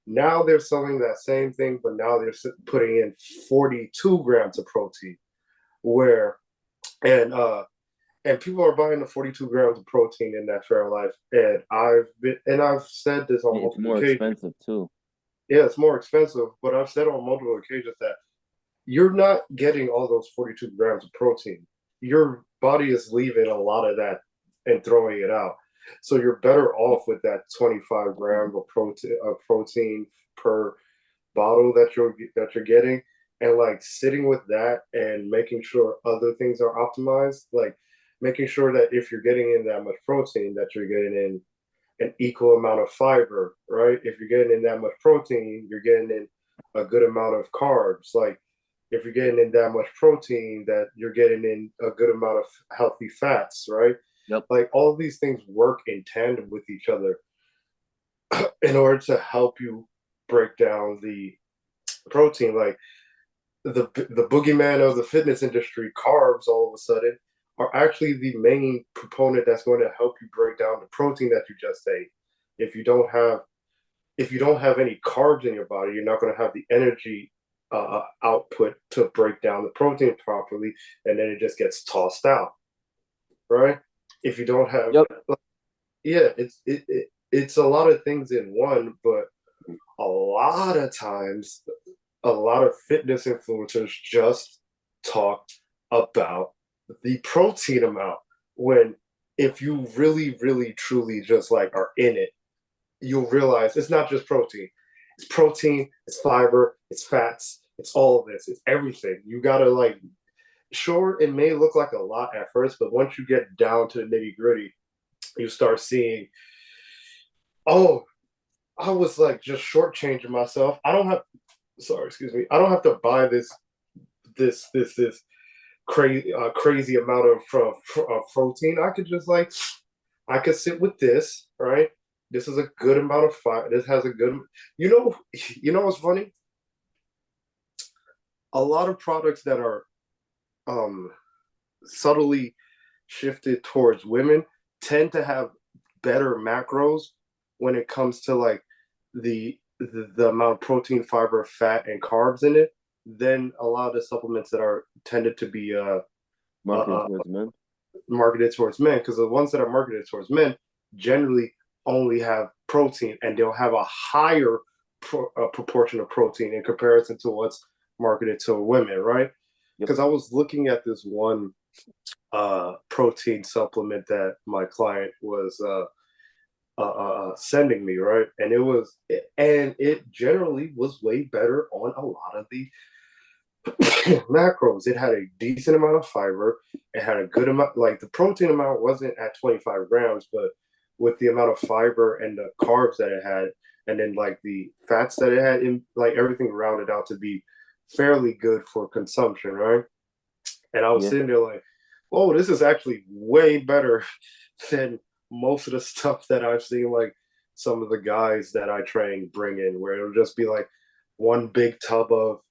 S2: Now they're selling that same thing, but now they're putting in 42 grams of protein, where and people are buying the 42 grams of protein in that Fairlife, and I've said this on
S1: It's
S2: multiple
S1: more
S2: occasions.
S1: expensive too.
S2: Yeah, it's more expensive, but I've said on multiple occasions that you're not getting all those 42 grams of protein. Your body is leaving a lot of that and throwing it out. So you're better off with that 25 grams of protein per bottle that you're getting, and like sitting with that and making sure other things are optimized, like making sure that if you're getting in that much protein, that you're getting in an equal amount of fiber, right? If you're getting in that much protein, you're getting in a good amount of carbs. Like if you're getting in that much protein, that you're getting in a good amount of healthy fats, right?
S1: Yep.
S2: Like all of these things work in tandem with each other in order to help you break down the protein. Like the boogeyman of the fitness industry, carbs, all of a sudden, are actually the main proponent that's going to help you break down the protein that you just ate. If you don't have if you don't have any carbs in your body, you're not going to have the energy output to break down the protein properly, and then it just gets tossed out, right? If you don't have,
S1: Yep.
S2: yeah, it's a lot of things in one, but a lot of times a lot of fitness influencers just talk about the protein amount, when if you really, really, truly just like are in it, you'll realize it's not just protein. It's protein, it's fiber, it's fats, it's all of this, it's everything. You gotta like, sure, it may look like a lot at first, but once you get down to the nitty gritty, you start seeing, oh, I was like just shortchanging myself. I don't have, sorry, excuse me, I don't have to buy this crazy amount of protein. I could just like, I could sit with this, right? This is a good amount of fire. This has a good, you know, you know what's funny? A lot of products that are um subtly shifted towards women tend to have better macros when it comes to like the amount of protein, fiber, fat, and carbs in it than a lot of the supplements that are tended to be
S1: Marketed
S2: uh,
S1: towards men.
S2: marketed towards men, because the ones that are marketed towards men generally only have protein, and they'll have a higher proportion of protein in comparison to what's marketed to women, right?
S1: Yep.
S2: Because I was looking at this one protein supplement that my client was sending me, right? And it generally was way better on a lot of the macros. It had a decent amount of fiber. It had a good amount, like the protein amount wasn't at 25 grams, but with the amount of fiber and the carbs that it had, and then like the fats that it had, in like everything rounded out to be fairly good for consumption, right? And I was
S1: Yeah.
S2: sitting there like, oh, this is actually way better than most of the stuff that I've seen, like some of the guys that I train bring in, where it'll just be like one big tub of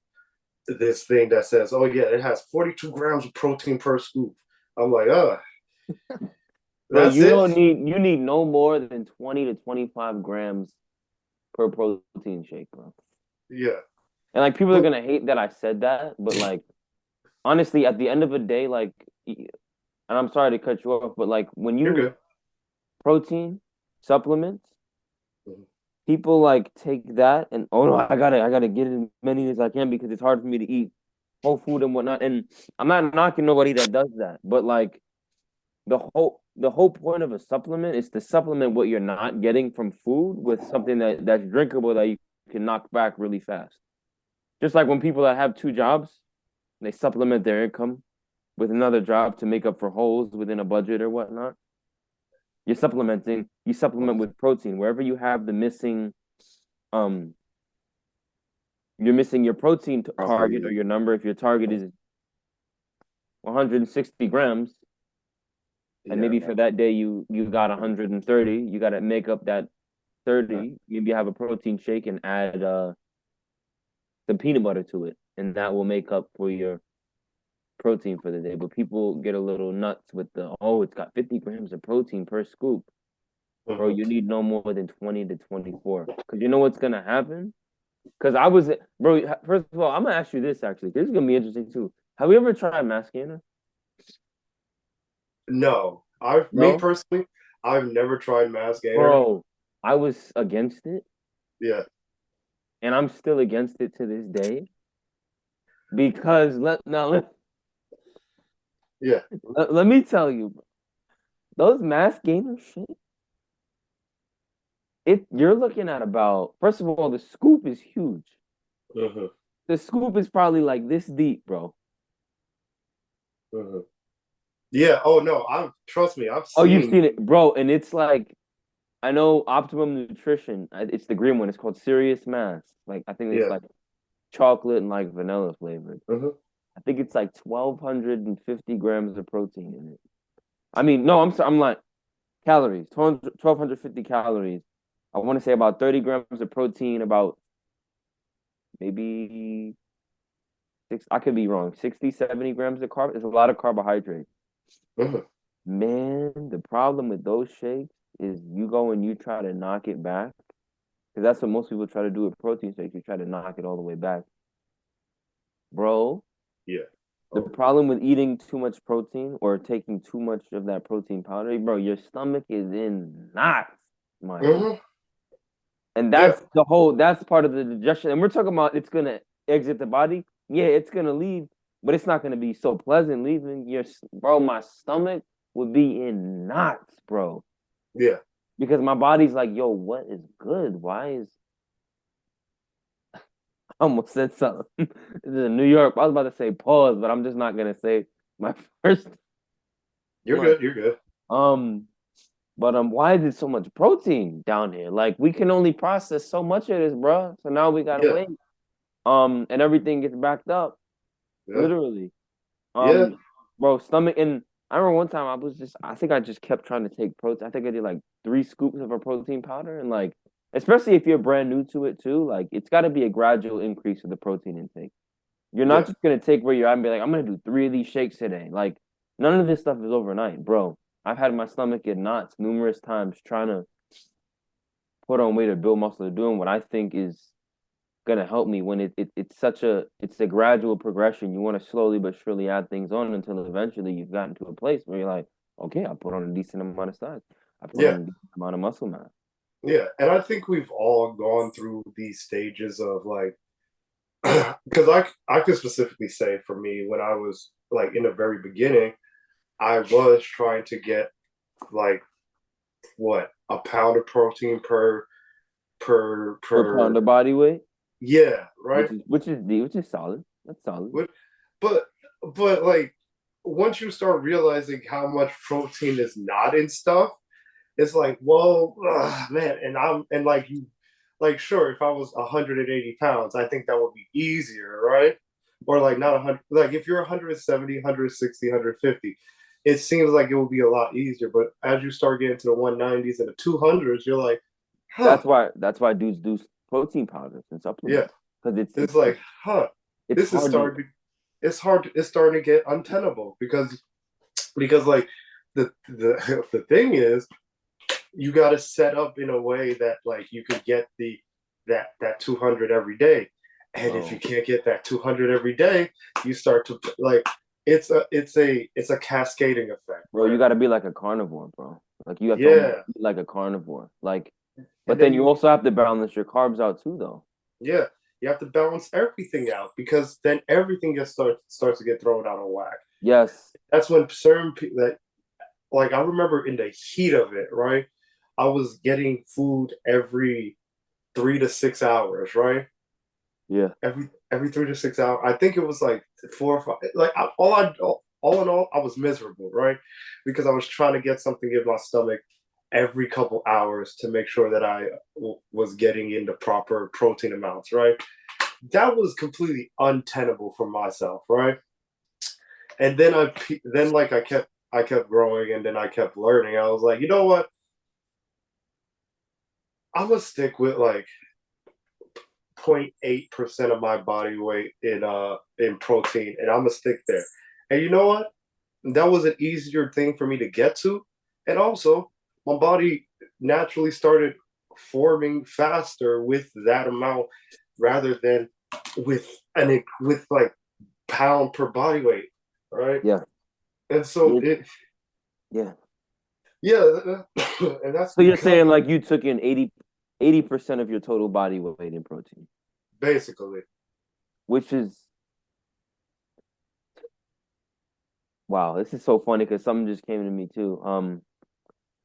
S2: this thing that says, "Oh yeah, it has 42 grams of protein per scoop." I'm like, oh,
S1: Bro,
S2: that's it.
S1: you need no more than 20 to 25 grams per protein shake, bro.
S2: Yeah,
S1: And like people are
S2: but
S1: gonna hate that I said that, but like honestly, at the end of the day, like, and I'm sorry to cut you off, but like when
S2: you're
S1: you
S2: good.
S1: protein supplements,
S2: Mhm.
S1: people like take that and oh no, I gotta get as many as I can because it's hard for me to eat whole food and whatnot. And I'm not knocking nobody that does that, but like the whole point of a supplement is to supplement what you're not getting from food with something that's drinkable that you can knock back really fast. Just like when people that have two jobs, they supplement their income with another job to make up for holes within a budget or whatnot. You supplement with protein. Wherever you have the missing, um, you're missing your protein target or your number. If your target is 160 grams, and
S2: Yeah,
S1: maybe for that day you got 130, you got to make up that 30. Maybe have a protein shake and add some peanut butter to it, and that will make up for your protein for the day. But people get a little nuts with the it's got 50 grams of protein per scoop. Bro,
S2: mhm.
S1: you need no more than 20 to 24. Because you know what's gonna happen? Because I was bro, first of all, I'm gonna ask you this actually. This is gonna be interesting too. Have you ever tried mass gainer?
S2: No, me
S1: No,
S2: personally, I've never tried mass gainer.
S1: bro. I was against it,
S2: Yeah,
S1: and I'm still against it to this day because
S2: yeah.
S1: let me tell you, bro, those mass gainer shit. You're looking at about first of all, the scoop is huge.
S2: hmm
S1: The scoop is probably like this deep, bro.
S2: hmm Yeah. Oh no, I've trust me, I've
S1: Oh, you've
S2: seen.
S1: seen it, bro, and it's like I know Optimum Nutrition. It's the green one. It's called Serious Mass. Like I think it's
S2: Yeah.
S1: like chocolate and like vanilla flavored.
S2: hmm
S1: I think it's like 1,250 grams of protein in it. I mean, no, I'm sorry, I'm like calories, 1,250 calories. I want to say about 30 grams of protein, about maybe six. I could be wrong. 60, 70 grams of carb. It's a lot of carbohydrates.
S2: hmm
S1: Man, the problem with those shakes is you go and you try to knock it back because that's what most people try to do with protein shakes. You try to knock it all the way back, bro.
S2: Yeah.
S1: The
S2: Oh.
S1: problem with eating too much protein or taking too much of that protein powder, bro, your stomach is in knots, my G.
S2: hmm
S1: And
S2: Yeah.
S1: that's part of the digestion. And we're talking about it's gonna exit the body. Yeah, it's gonna leave, but it's not gonna be so pleasant leaving bro. My stomach would be in knots, bro.
S2: Yeah.
S1: Because my body's like, yo, what is good? Why is I almost said something. This is in New York. I was about to say pause, but I'm just not gonna say my first
S2: You're
S1: one.
S2: good. You're good.
S1: Um, but why is it so much protein down here? Like we can only process so much of this, bro. So now we gotta
S2: Yeah.
S1: wait. And everything gets backed up,
S2: Yeah.
S1: literally.
S2: Yeah.
S1: Bro, stomach and I remember one time I think I just kept trying to take protein. I think I did like 3 scoops of a protein powder and like especially if you're brand new to it too, like it's gotta be a gradual increase of the protein intake. You're not
S2: Yeah.
S1: just gonna take where you're at and be like, I'm gonna do 3 of these shakes today. Like none of this stuff is overnight, bro. I've had my stomach in knots numerous times trying to put on weight or build muscle or doing what I think is gonna help me when it's a gradual progression. You want to slowly but surely add things on until eventually you've gotten to a place where you're like, okay, I put on a decent amount of size. I put on
S2: Yeah.
S1: a decent amount of muscle mass.
S2: Yeah. And I think we've all gone through these stages of like, because I could specifically say for me when I was like in the very beginning, I was trying to get like what a pound of protein per
S1: Per pound
S2: per
S1: of body weight,
S2: yeah, right.
S1: which is solid. That's solid.
S2: But but but like once you start realizing how much protein is not in stuff, it's like, well, man, and like you, like sure, if I was 180 pounds, I think that would be easier, right? Or like not 100, like if you're 170, 160, 150, it seems like it would be a lot easier. But as you start getting to the 190s and the 200s, you're like, huh,
S1: That's why dudes do protein powders and
S2: yeah,
S1: supplements because
S2: it's like, huh,
S1: it's
S2: this is
S1: hard to
S2: starting. It's starting to get untenable because like the thing is you got to set up in a way that like you could get that 200 every day, and if you
S1: bro.
S2: can't get that 200 every day, you start to like it's a cascading effect,
S1: Bro, you
S2: right?
S1: got to be like a carnivore, bro. Like you have to almost
S2: Yeah,
S1: be like a carnivore. Like,
S2: and
S1: but
S2: then
S1: then you also have to balance your carbs out too, though.
S2: yeah, you have to balance everything out because then everything just starts to get thrown out of whack.
S1: Yes.
S2: That's when certain people that like I remember in the heat of it, right? I was getting food every 3 to 6 hours, right?
S1: Yeah.
S2: Every 3 to 6 hours. I think it was like 4 or 5. Like all in all, I was miserable, right? Because I was trying to get something in my stomach every couple hours to make sure that I was getting in the proper protein amounts, right? That was completely untenable for myself, right? And then like I kept growing and then I kept learning. I was like, you know what? I'm gonna stick with like 0.8% of my body weight in protein, and I'm gonna stick there. And you know what? That was an easier thing for me to get to, and also my body naturally started forming faster with that amount rather than with like pound per body weight, right?
S1: Yeah.
S2: And so
S1: It, Yeah.
S2: Yeah, and that's
S1: So you're
S2: because
S1: saying like you took in 80% of your total body weight in protein,
S2: basically,
S1: which is wow. This is so funny because something just came to me too.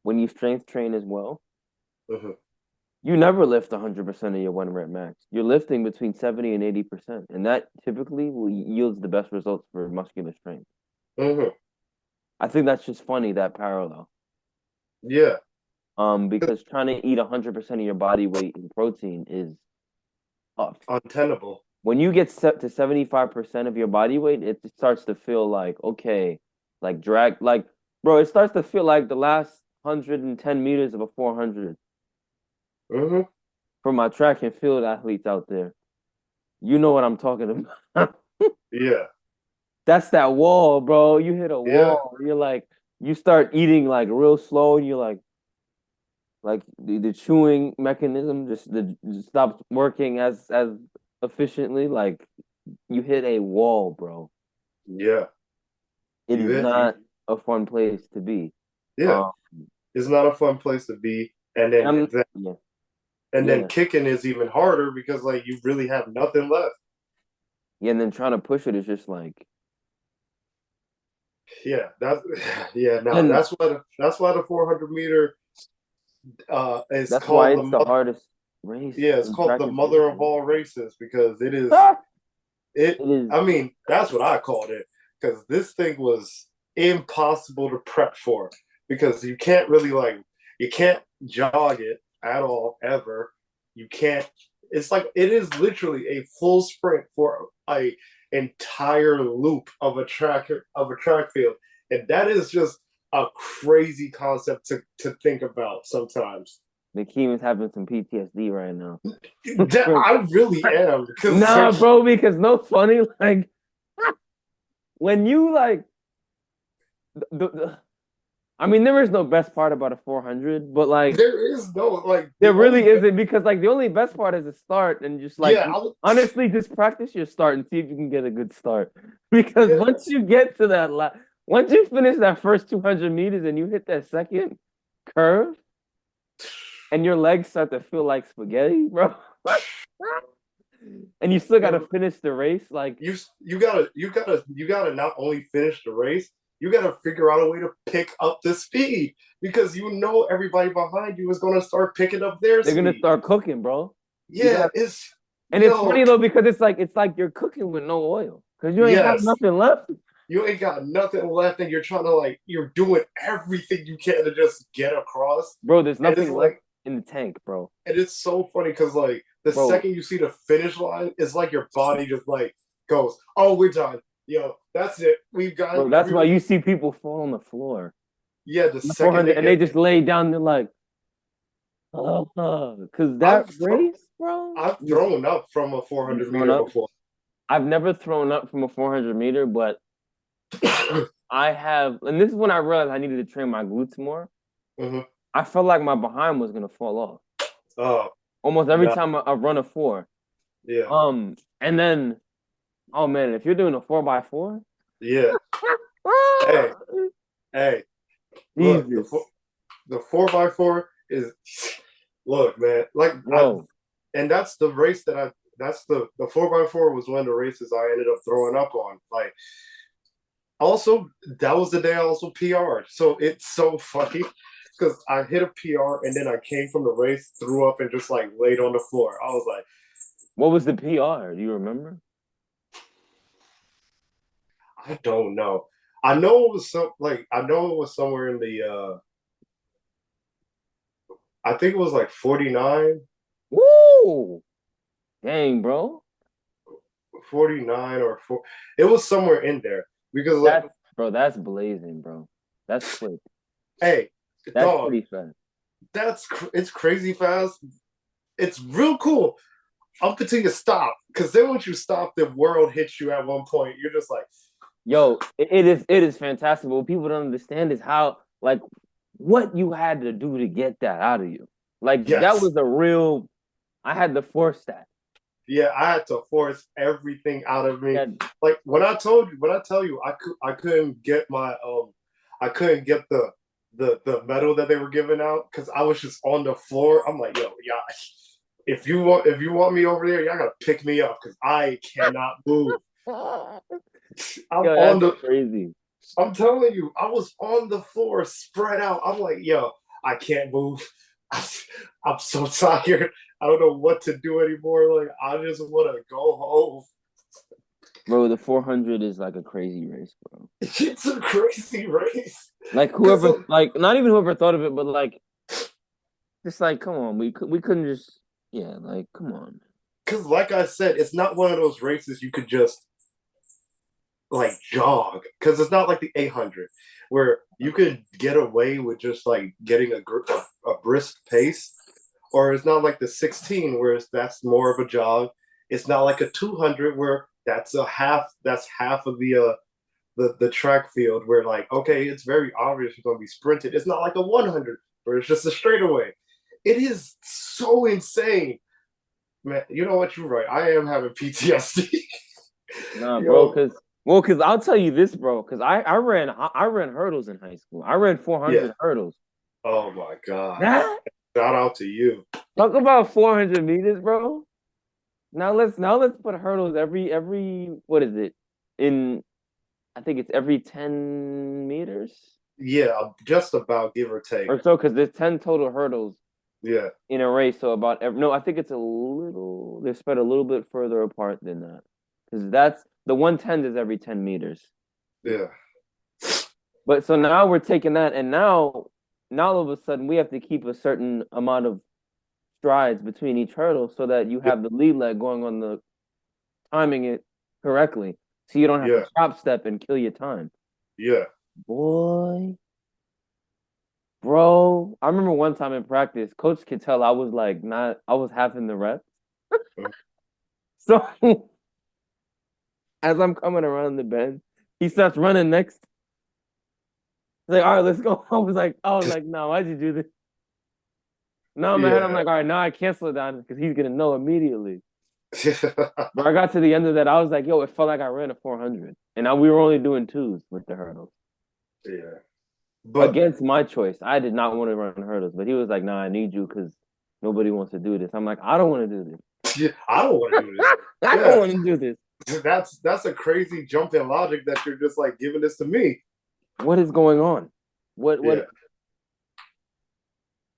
S1: When you strength train as well,
S2: mhm.
S1: you never lift 100% of your one rep max. You're lifting between 70 and 80%, and that typically will yields the best results for muscular strength.
S2: Mhm.
S1: I think that's just funny, that parallel.
S2: Yeah,
S1: Because trying to eat 100% of your body weight in protein is tough.
S2: untenable.
S1: When you get set to 75% of your body weight, it starts to feel like, okay, like drag, like, bro, it starts to feel like the last 110 meters of a 400
S2: Hmm.
S1: for my track and field athletes out there. You know what I'm talking about.
S2: Yeah,
S1: That's that wall, bro. You hit a
S2: yeah,
S1: wall. You're like, you start eating like real slow, and you're like the chewing mechanism just stops working as efficiently. Like you hit a wall, bro.
S2: yeah.
S1: It
S2: You
S1: is
S2: hit,
S1: not a fun place to be.
S2: yeah.
S1: Um,
S2: It's not a fun place to be, and
S1: and I'm
S2: then
S1: yeah,
S2: and then
S1: yeah,
S2: kicking is even harder because like you really have nothing left.
S1: yeah. And then trying to push it is just like,
S2: Yeah, that's yeah. Now
S1: and
S2: that's why the 400 meter is
S1: that's why
S2: called
S1: it's the hardest race
S2: yeah, it's
S1: in
S2: called
S1: track
S2: the
S1: and field,
S2: mother of
S1: bro.
S2: all races because it is
S1: Ah!
S2: it.
S1: It is.
S2: I mean, that's what I called it because this thing was impossible to prep for because you can't really like you can't jog it at all ever. You can't. It's like it is literally a full sprint for a entire loop of a track field, and that is just a crazy concept to think about sometimes.
S1: Nakeem is having some PTSD right now.
S2: I really am because
S1: Nah, bro, because no funny, like when you like I mean, there is no best part about a 400, but like
S2: there is no like
S1: there
S2: the
S1: really
S2: only
S1: isn't because like the only best part is the start and just like
S2: yeah
S1: honestly just practice your start and see if you can get a good start because
S2: yeah
S1: once you get to that once you finish that first 200 meters and you hit that second curve and your legs start to feel like spaghetti, bro. And you still got to
S2: man,
S1: finish the race like
S2: you gotta not only finish the race, you gotta figure out a way to pick up the speed because you know everybody behind you is gonna start picking up their
S1: they're going to
S2: speed.
S1: start cooking, bro. You
S2: Yeah,
S1: got
S2: it's
S1: And it's
S2: yo
S1: funny though because it's like you're cooking with no oil because you ain't have
S2: yes,
S1: nothing left,
S2: you ain't got nothing left and you're trying to like you're doing everything you can to just get across,
S1: bro. There's
S2: and it's
S1: nothing left
S2: like
S1: in the tank, bro.
S2: and it's so funny because like the
S1: Bro,
S2: second you see the finish line, it's like your body just like goes, "Oh, we're done. Yo, that's it. We've got
S1: bro. That's why
S2: everyone."
S1: you see people fall on the floor.
S2: Yeah, the
S1: The
S2: second
S1: 400,
S2: they
S1: and they
S2: get,
S1: just lay down. They're like, because that
S2: I've thro-
S1: race, bro.
S2: I've thrown up from a
S1: You
S2: 400
S1: thrown
S2: meter
S1: up?
S2: before.
S1: I've never thrown up from a 400 meter, but I have, and this is when I realized I needed to train my glutes more.
S2: Hmm.
S1: I felt like my behind was gonna fall off
S2: Oh
S1: almost every
S2: no,
S1: time I run a four.
S2: yeah,
S1: And then, oh man, if you're doing a 4x4.
S2: yeah. Hey, hey, look,
S1: Jesus,
S2: the 4x4 is look, man. Like I
S1: bro.
S2: and that's the race that I that's the 4x4 was one of the races I ended up throwing up on. Like also that was the day I also PR'd. So it's so funny because I hit a PR and then I came from the race, threw up, and just like laid on the floor. I was like,
S1: What was the PR? Do you remember?
S2: I don't know. I know it was I know it was somewhere in the I think it was like 49,
S1: Woo! Dang, bro.
S2: 49 or 4. It was somewhere in there because like,
S1: That's blazing, bro. That's quick.
S2: hey,
S1: That's
S2: dog,
S1: pretty fast.
S2: it's crazy fast. It's real cool up until you stop because then once you stop, the world hits you at one point. You're just like,
S1: Yo, it is fantastic. But what people don't understand is how like what you had to do to get that out of you. Like that
S2: yes,
S1: was a real. I had to force that.
S2: yeah. I had to force everything out of me.
S1: Yeah,
S2: Like when I tell you, I couldn't get my I couldn't get the medal that they were giving out because I was just on the floor. I'm like, yo, yeah, if you want me over there, y'all gotta pick me up because I cannot move. I'm
S1: Yo,
S2: on
S1: that's
S2: the
S1: crazy.
S2: I'm telling you, I was on the floor, spread out. I'm like, yo, I can't move. I'm so tired. I don't know what to do anymore. Like, I just want to go home.
S1: Bro, the 400 is like a crazy race, bro.
S2: It's a crazy race.
S1: Like whoever, like not even whoever thought of it, but like, just like, come on, we couldn't just, yeah, like, come on.
S2: Because, like I said, it's not one of those races you could just like jog. Because it's not like the 800 where you could get away with just like getting a brisk pace, or it's not like the 16 where that's more of a jog. It's not like a 200 where that's half of the track field where like okay, it's very obvious you're going to be sprinted. It's not like a 100 where it's just a straightaway. It is so insane, man. You know what? You're right. I am having PTSD.
S1: Nah, bro,
S2: Yo,
S1: cause I'll tell you this, bro, cause I ran hurdles in high school. I ran 400
S2: yeah.
S1: hurdles.
S2: Oh my god.
S1: That
S2: Shout out to you.
S1: talk about 400 meters, bro. Now let's put hurdles every what is it? In I think it's every 10 meters
S2: Yeah, just about give or take.
S1: or so, because there's 10 total hurdles
S2: Yeah,
S1: in a race. So about no, I think it's a little they're spread a little bit further apart than that. Because that's the 110 is every 10 meters.
S2: yeah,
S1: But so now we're taking that, and now all of a sudden we have to keep a certain amount of strides between each hurdle so that you have the lead leg going on the timing it correctly. So you don't have
S2: yeah,
S1: to chop step and kill your time.
S2: yeah.
S1: Boy, bro. I remember one time in practice, coach could tell I was like not I was having the reps. So as I'm coming around the bend, he starts running next. He's like, all right, let's go. I was like, no, why'd you do this? No, in my head, I'm
S2: Yeah.
S1: like, all right, now I can't slow down because he's gonna know immediately.
S2: Yeah.
S1: But I got to the end of that, I was like, yo, it felt like I ran a 400, and we were only doing twos with the hurdles
S2: But
S1: against my choice. I did not want to run hurdles, but he was like, nah, I need you because nobody wants to do this. I'm like, I don't want to do this.
S2: yeah, I don't want to do this.
S1: I
S2: Yeah.
S1: don't want to do this.
S2: That's a crazy jump in logic that you're just like giving this to me.
S1: What is going on? What?
S2: Yeah.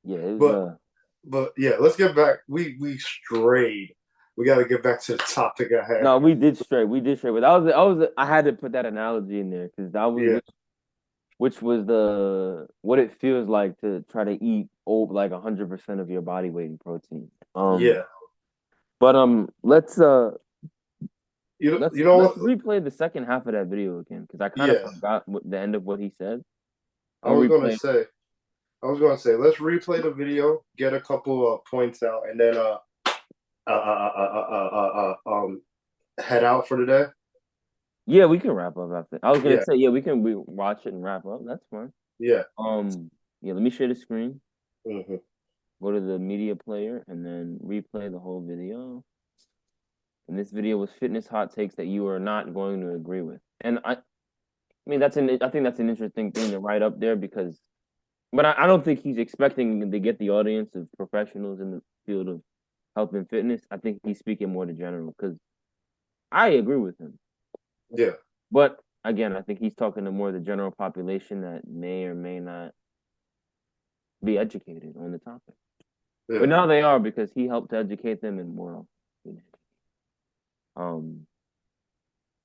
S1: Yeah, it was,
S2: But yeah, let's get back. We strayed. We got to get back to the topic I had.
S1: no, we did stray. But I had to put that analogy in there because that was
S2: Yeah.
S1: which was the what it feels like to try to eat like 100% of your body weight in protein.
S2: Yeah.
S1: But let's
S2: You know
S1: let's
S2: what?
S1: replay the second half of that video again because I kind of
S2: Yeah.
S1: forgot the end of what he said.
S2: I was gonna say let's replay the video, get a couple of points out, and then head out for the day.
S1: Yeah, we can wrap up after. I was gonna
S2: Yeah.
S1: say yeah, we can watch it and wrap up. That's fine.
S2: Yeah.
S1: Yeah, let me share the screen.
S2: Hmm.
S1: Go to the media player and then replay the whole video. And this video was fitness hot takes that you are not going to agree with. And I mean I think that's an interesting thing to write up there because, but I don't think he's expecting to get the audience of professionals in the field of health and fitness. I think he's speaking more to general because I agree with him.
S2: Yeah.
S1: But again, I think he's talking to more the general population that may or may not be educated on the topic.
S2: Yeah.
S1: But now they are because he helped to educate them and more. All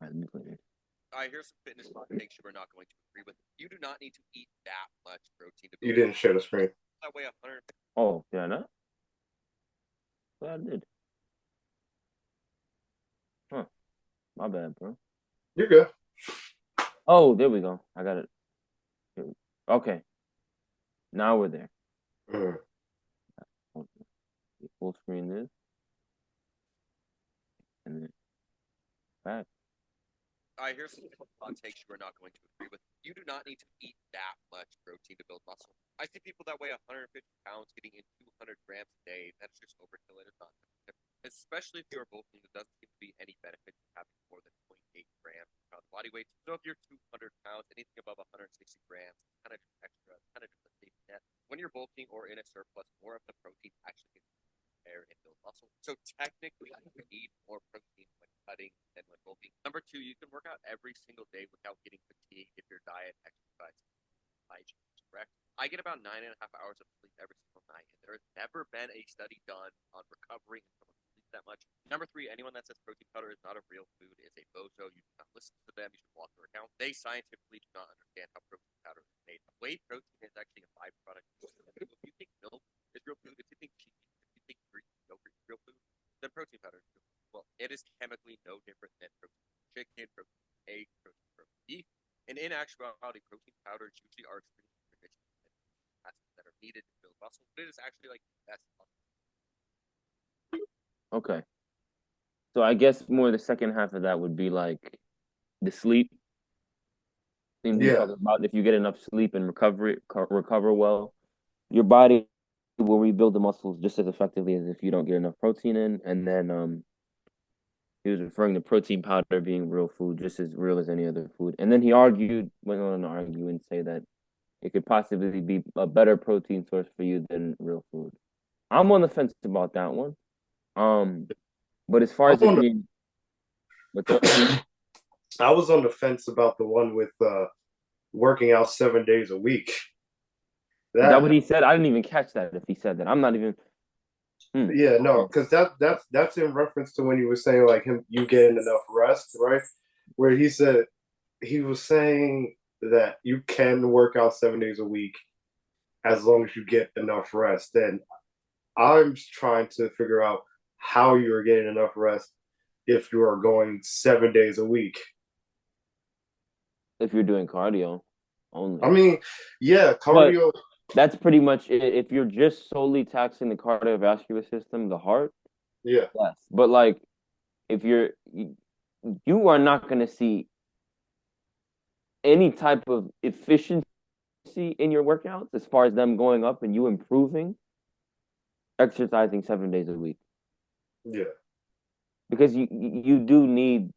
S1: right, let me play this.
S5: Here's some fitness hot takes you are not going to agree with. You do not need to eat that much protein to
S2: You
S5: build
S2: didn't share the screen.
S5: that way 100.
S1: Oh, yeah, no? Well, I did. Huh. My bad, bro.
S2: You're good.
S1: Oh, there we go. I got it. Okay. Now we're there.
S2: Mm.
S1: Full screen this. And then back.
S5: Here's some hot takes you are not going to agree with. You do not need to eat that much protein to build muscle. I see people that weigh 150 pounds getting in 200 grams a day. That's just overkill. It is not. Especially if you're bulking, there doesn't seem to be any benefit to having more than 0.8 grams of body weight. So if you're 200 pounds, anything above 160 grams you're bulking or in a surplus, more of the protein actually gets there and build muscle. So technically, you need more protein when cutting than when bulking. Number two, you can work out every single day without getting fatigued if your diet, exercise, hygiene is correct. I get about 9.5 hours of sleep every single night, and there has never been a study done on recovering from sleep that much. Number three, anyone that says protein powder is not a real food is a bozo. You should not listen to them. You should block their account. They scientifically do not understand how protein powder is made. Whey protein is actually a byproduct. If you think milk is real food, if you think cheese, if you think Greek yogurt is real food, then protein powder is real food. Well, it is chemically no different than protein chicken, protein egg, protein beef. And in actuality, protein powders usually are extremely rich in acids that are needed to build muscle. But it is actually like the best muscle.
S1: Okay. So I guess more the second half of that would be like the sleep. Things you
S2: Yeah,
S1: talk about. If you get enough sleep and recover well, your body will rebuild the muscles just as effectively as if you don't get enough protein in. And then he was referring to protein powder being real food, just as real as any other food. And then he went on to argue and say that it could possibly be a better protein source for you than real food. I'm on the fence about that one. But as far
S2: I'm
S1: as it
S2: on
S1: being, what's up?
S2: the, I was on the fence about the one with working out 7 days a week.
S1: Is that
S2: That
S1: what he said? I didn't even catch that if he said that. I'm not even.
S2: Yeah, no,
S1: Okay.
S2: because that's in reference to when you were saying like him you getting enough rest, right? Where he was saying that you can work out 7 days a week as long as you get enough rest. And I'm trying to figure out how you're getting enough rest if you are going 7 days a week.
S1: If you're doing cardio
S2: I
S1: only.
S2: mean, yeah,
S1: But
S2: cardio,
S1: that's pretty much it. If you're just solely taxing the cardiovascular system, the heart,
S2: yeah,
S1: yes. But like if you are not going to see any type of efficiency in your workouts as far as them going up and you improving exercising 7 days a week
S2: yeah,
S1: because you do need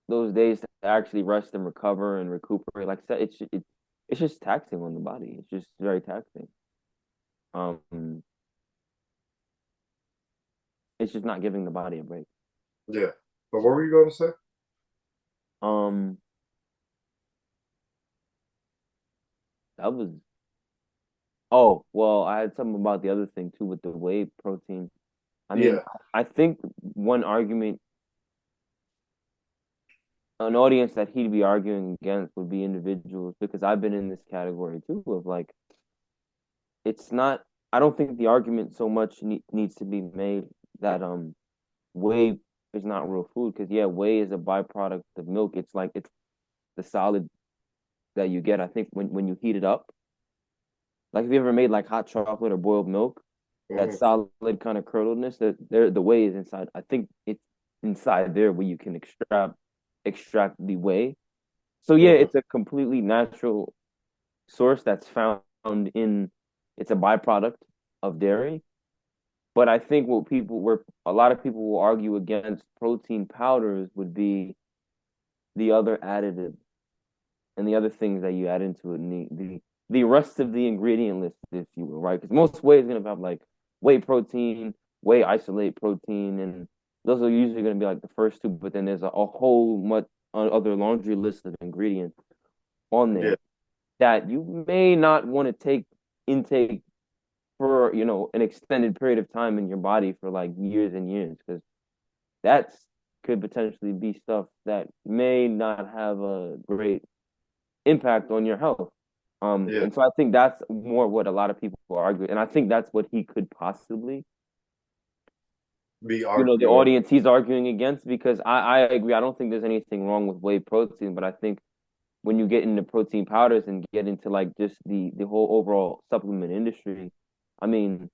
S1: those days to actually rest and recover and recuperate. Like I said, it's just taxing on the body. It's just very taxing. Um, it's just not giving the body a break.
S2: yeah. But what were you going to say?
S1: Um, that was. Oh well, I had something about the other thing too with the whey protein. I mean,
S2: Yeah,
S1: I think one argument, an audience that he'd be arguing against would be individuals because I've been in this category too of like it's not. I don't think the argument so much needs to be made that whey is not real food because yeah, whey is a byproduct of milk. It's like it's the solid that you get. I think when you heat it up, like have you ever made like hot chocolate or boiled milk? That
S2: mhm,
S1: solid kind of curdledness that there the whey is inside. I think it's inside there where you can extract the whey. So yeah,
S2: mhm,
S1: it's a completely natural source that's found in it's a byproduct of dairy. But I think where a lot of people will argue against protein powders would be the other additives and the other things that you add into it, and the rest of the ingredient list, if you will, right? Because most whey is gonna have like whey protein, whey isolate protein, and those are usually gonna be like the first two. But then there's a whole much other laundry list of ingredients on
S2: yeah,
S1: there that you may not want to take intake for an extended period of time in your body for like years and years because that's could potentially be stuff that may not have a great impact on your health.
S2: yeah.
S1: And so I think that's more what a lot of people argue, and I think that's what he could possibly,
S2: Be
S1: the
S2: arguing.
S1: audience he's arguing against. Because I agree, I don't think there's anything wrong with whey protein, but I think when you get into protein powders and get into like just the whole overall supplement industry, I mean,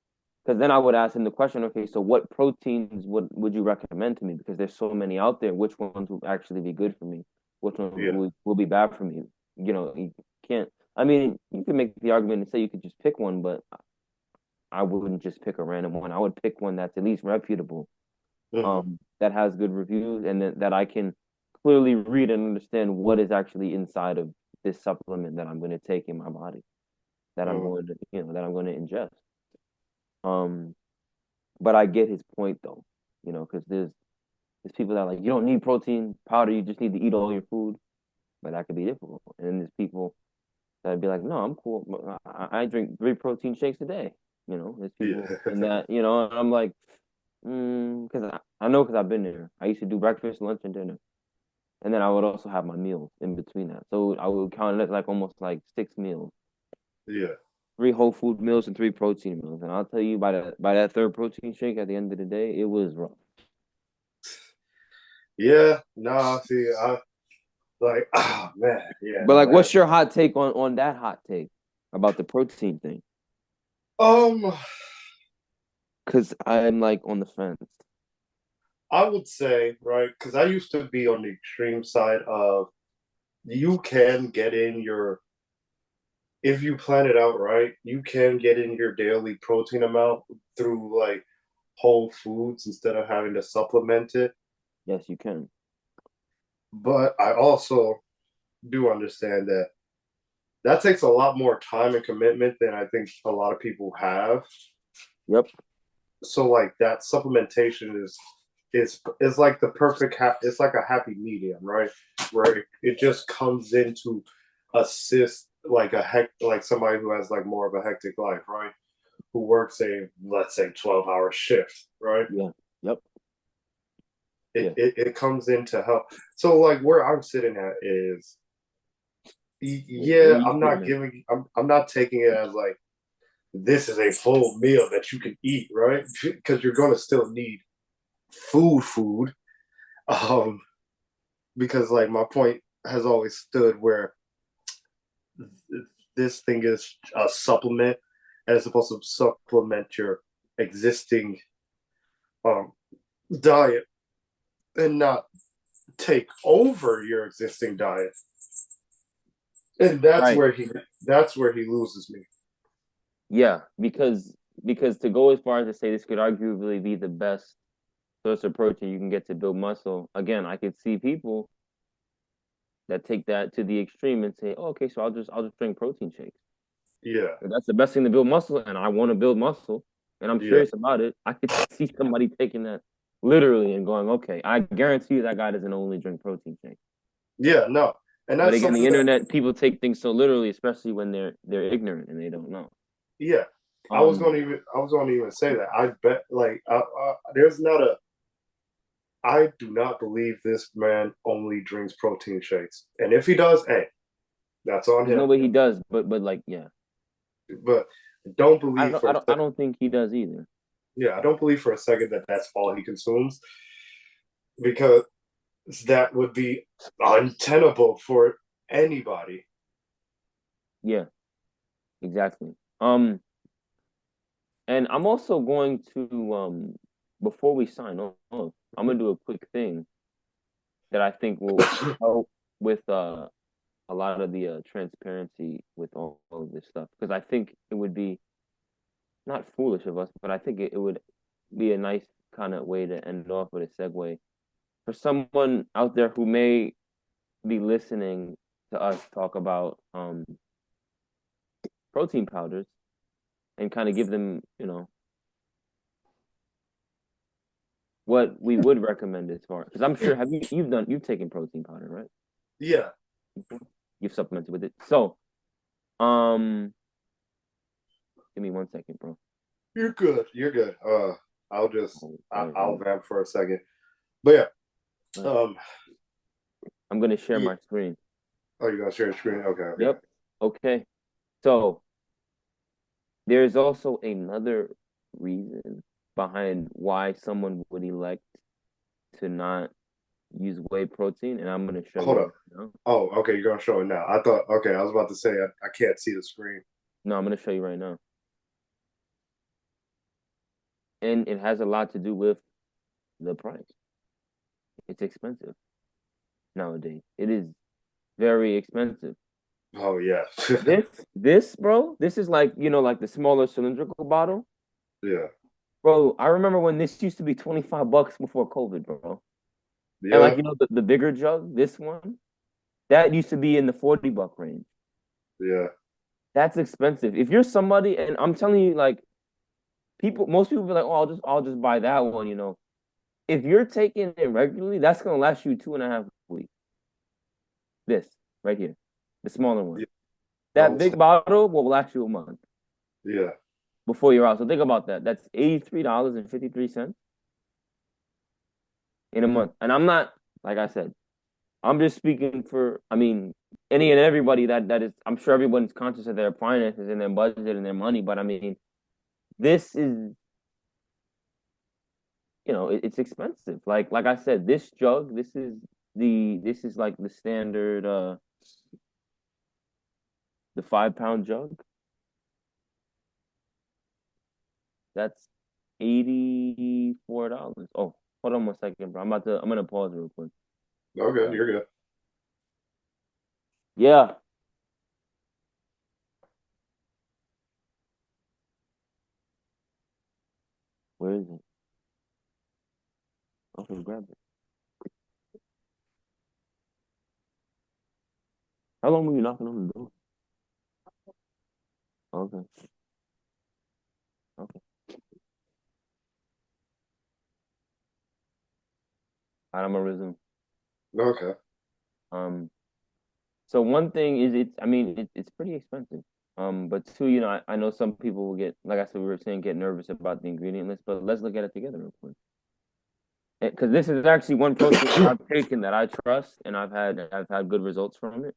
S1: because then I would ask him the question, okay, so what proteins would you recommend to me? Because there's so many out there. Which ones will actually be good for me? Which ones
S2: Yeah,
S1: will be bad for me? You can't. I mean, you could make the argument and say you could just pick one, but I wouldn't just pick a random one. I would pick one that's at least reputable,
S2: mhm,
S1: that has good reviews, and that I can clearly read and understand what is actually inside of this supplement that I'm going to take in my body. that I'm
S2: Mm.
S1: going to, that I'm going to ingest. But I get his point though, because there's people that are like, you don't need protein powder, you just need to eat all your food, but that could be difficult. And then there's people that'd be like, no, I'm cool. I drink 3 protein shakes a day. There's people
S2: Yeah.
S1: in that, and I'm like, because I know because I've been there. I used to do breakfast, lunch, and dinner. And then I would also have my meals in between that. So I would count it as like almost like 6 meals,
S2: Yeah.
S1: 3 whole food meals and 3 protein meals. And I'll tell you by that third protein shake at the end of the day, it was rough.
S2: Yeah. Nah, see, I like, oh man, yeah,
S1: But
S2: no,
S1: like,
S2: that
S1: what's your hot take on that hot take about the protein thing?
S2: um
S1: Because I'm like on the fence.
S2: I would say, right, because I used to be on the extreme side of you can get in your if you plan it out right, you can get in your daily protein amount through like whole foods instead of having to supplement it.
S1: Yes, you can.
S2: But I also do understand that that takes a lot more time and commitment than I think a lot of people have.
S1: Yep.
S2: So like that supplementation is like the it's like a happy medium, right? Where it just comes in to assist like like somebody who has like more of a hectic life, right? Who works a let's say 12-hour shift, right?
S1: Yeah. Yep.
S2: It,
S1: Yeah.
S2: it comes in to help. So like where I'm sitting at is
S1: Where
S2: yeah,
S1: you
S2: I'm not
S1: sitting at?
S2: giving I'm not taking it as like this is a full meal that you can eat, right? Because you're gonna still need food. Um, because like my point has always stood where this thing is a supplement as opposed to supplement your existing um diet and not take over your existing diet. And
S1: Right.
S2: that's where he loses me.
S1: Yeah, because to go as far as to say this could arguably be the best source of protein you can get to build muscle. Again, I could see people that take that to the extreme and say, oh, okay, so I'll just drink protein shakes.
S2: Yeah,
S1: If that's the best thing to build muscle, and I want to build muscle, and I'm
S2: yeah,
S1: serious about it. I could see somebody taking that literally and going, okay, I guarantee you that guy doesn't only drink protein shakes.
S2: yeah, no. And
S1: But
S2: that's
S1: again, the
S2: something that
S1: internet people take things so literally, especially when they're ignorant and they don't know.
S2: yeah.
S1: Um,
S2: I was going to even say that. I bet like there's not a I do not believe this man only drinks protein shakes. And if he does, hey, that's on
S1: there's no
S2: him.
S1: way he does, but like, yeah,
S2: But don't
S1: I
S2: believe
S1: don't,
S2: for
S1: I
S2: a
S1: don't, I
S2: second.
S1: don't think he does either.
S2: Yeah, I don't believe for a second that that's all he consumes because that would be untenable for anybody.
S1: Yeah, exactly. And I'm also going to before we sign off, I'm gonna do a quick thing that I think will help with a lot of the transparency with all of this stuff because I think it would be not foolish of us, but I think it would be a nice kind of way to end off with a segue for someone out there who may be listening to us talk about protein powders and kind of give them, what we would recommend as far because I'm sure you've taken protein powder, right?
S2: Yeah,
S1: You've supplemented with it. So, um, give me 1 second, bro.
S2: you're good. You're good. I'll
S1: Right.
S2: vamp for a second. But yeah,
S1: I'm gonna share
S2: yeah.
S1: my screen.
S2: Oh, you gonna share your screen? Okay, okay.
S1: Yep. Okay. So there's also another reason behind why someone would elect to not use whey protein, and I'm gonna show
S2: Hold
S1: you
S2: up.
S1: right now.
S2: Oh, okay, you're gonna show it now. I thought okay, I was about to say I can't see the screen.
S1: No, I'm gonna show you right now, and it has a lot to do with the price. It's expensive nowadays. It is very expensive.
S2: Oh yeah.
S1: This, bro, this is like like the smaller cylindrical bottle,
S2: Yeah.
S1: bro. I remember when this used to be $25 before COVID, bro. And like
S2: Yeah.
S1: the bigger jug, this one, that used to be in the $40 range.
S2: Yeah.
S1: That's expensive. If you're somebody, and I'm telling you, like most people be like, "Oh, I'll just buy that one," you know. If you're taking it regularly, that's gonna last you 2.5 weeks. This right here, the smaller one.
S2: Yeah.
S1: That big bottle will last you a month
S2: Yeah.
S1: before you're out. So think about that. That's $83.53 in a month. And I'm not, like I said, I'm just speaking for, I mean, any and everybody that is, I'm sure everyone's conscious of their finances and their budget and their money, but I mean, this is, it's expensive. Like I said, this jug, this is like the standard, the 5 pound jug. That's $84. Oh, hold on 1 second, bro. I'm gonna pause real quick.
S2: Okay, you're good.
S1: Yeah. Where is it? Okay, grab it. How long were you knocking on the door? Okay. Okay. All right, I'm gonna resume.
S2: Okay.
S1: So one thing is I mean, it's pretty expensive. But two, I know some people will get, like I said, we were saying, get nervous about the ingredient list, but let's look at it together real quick. Because this is actually one protein I've taken that I trust and I've had good results from it.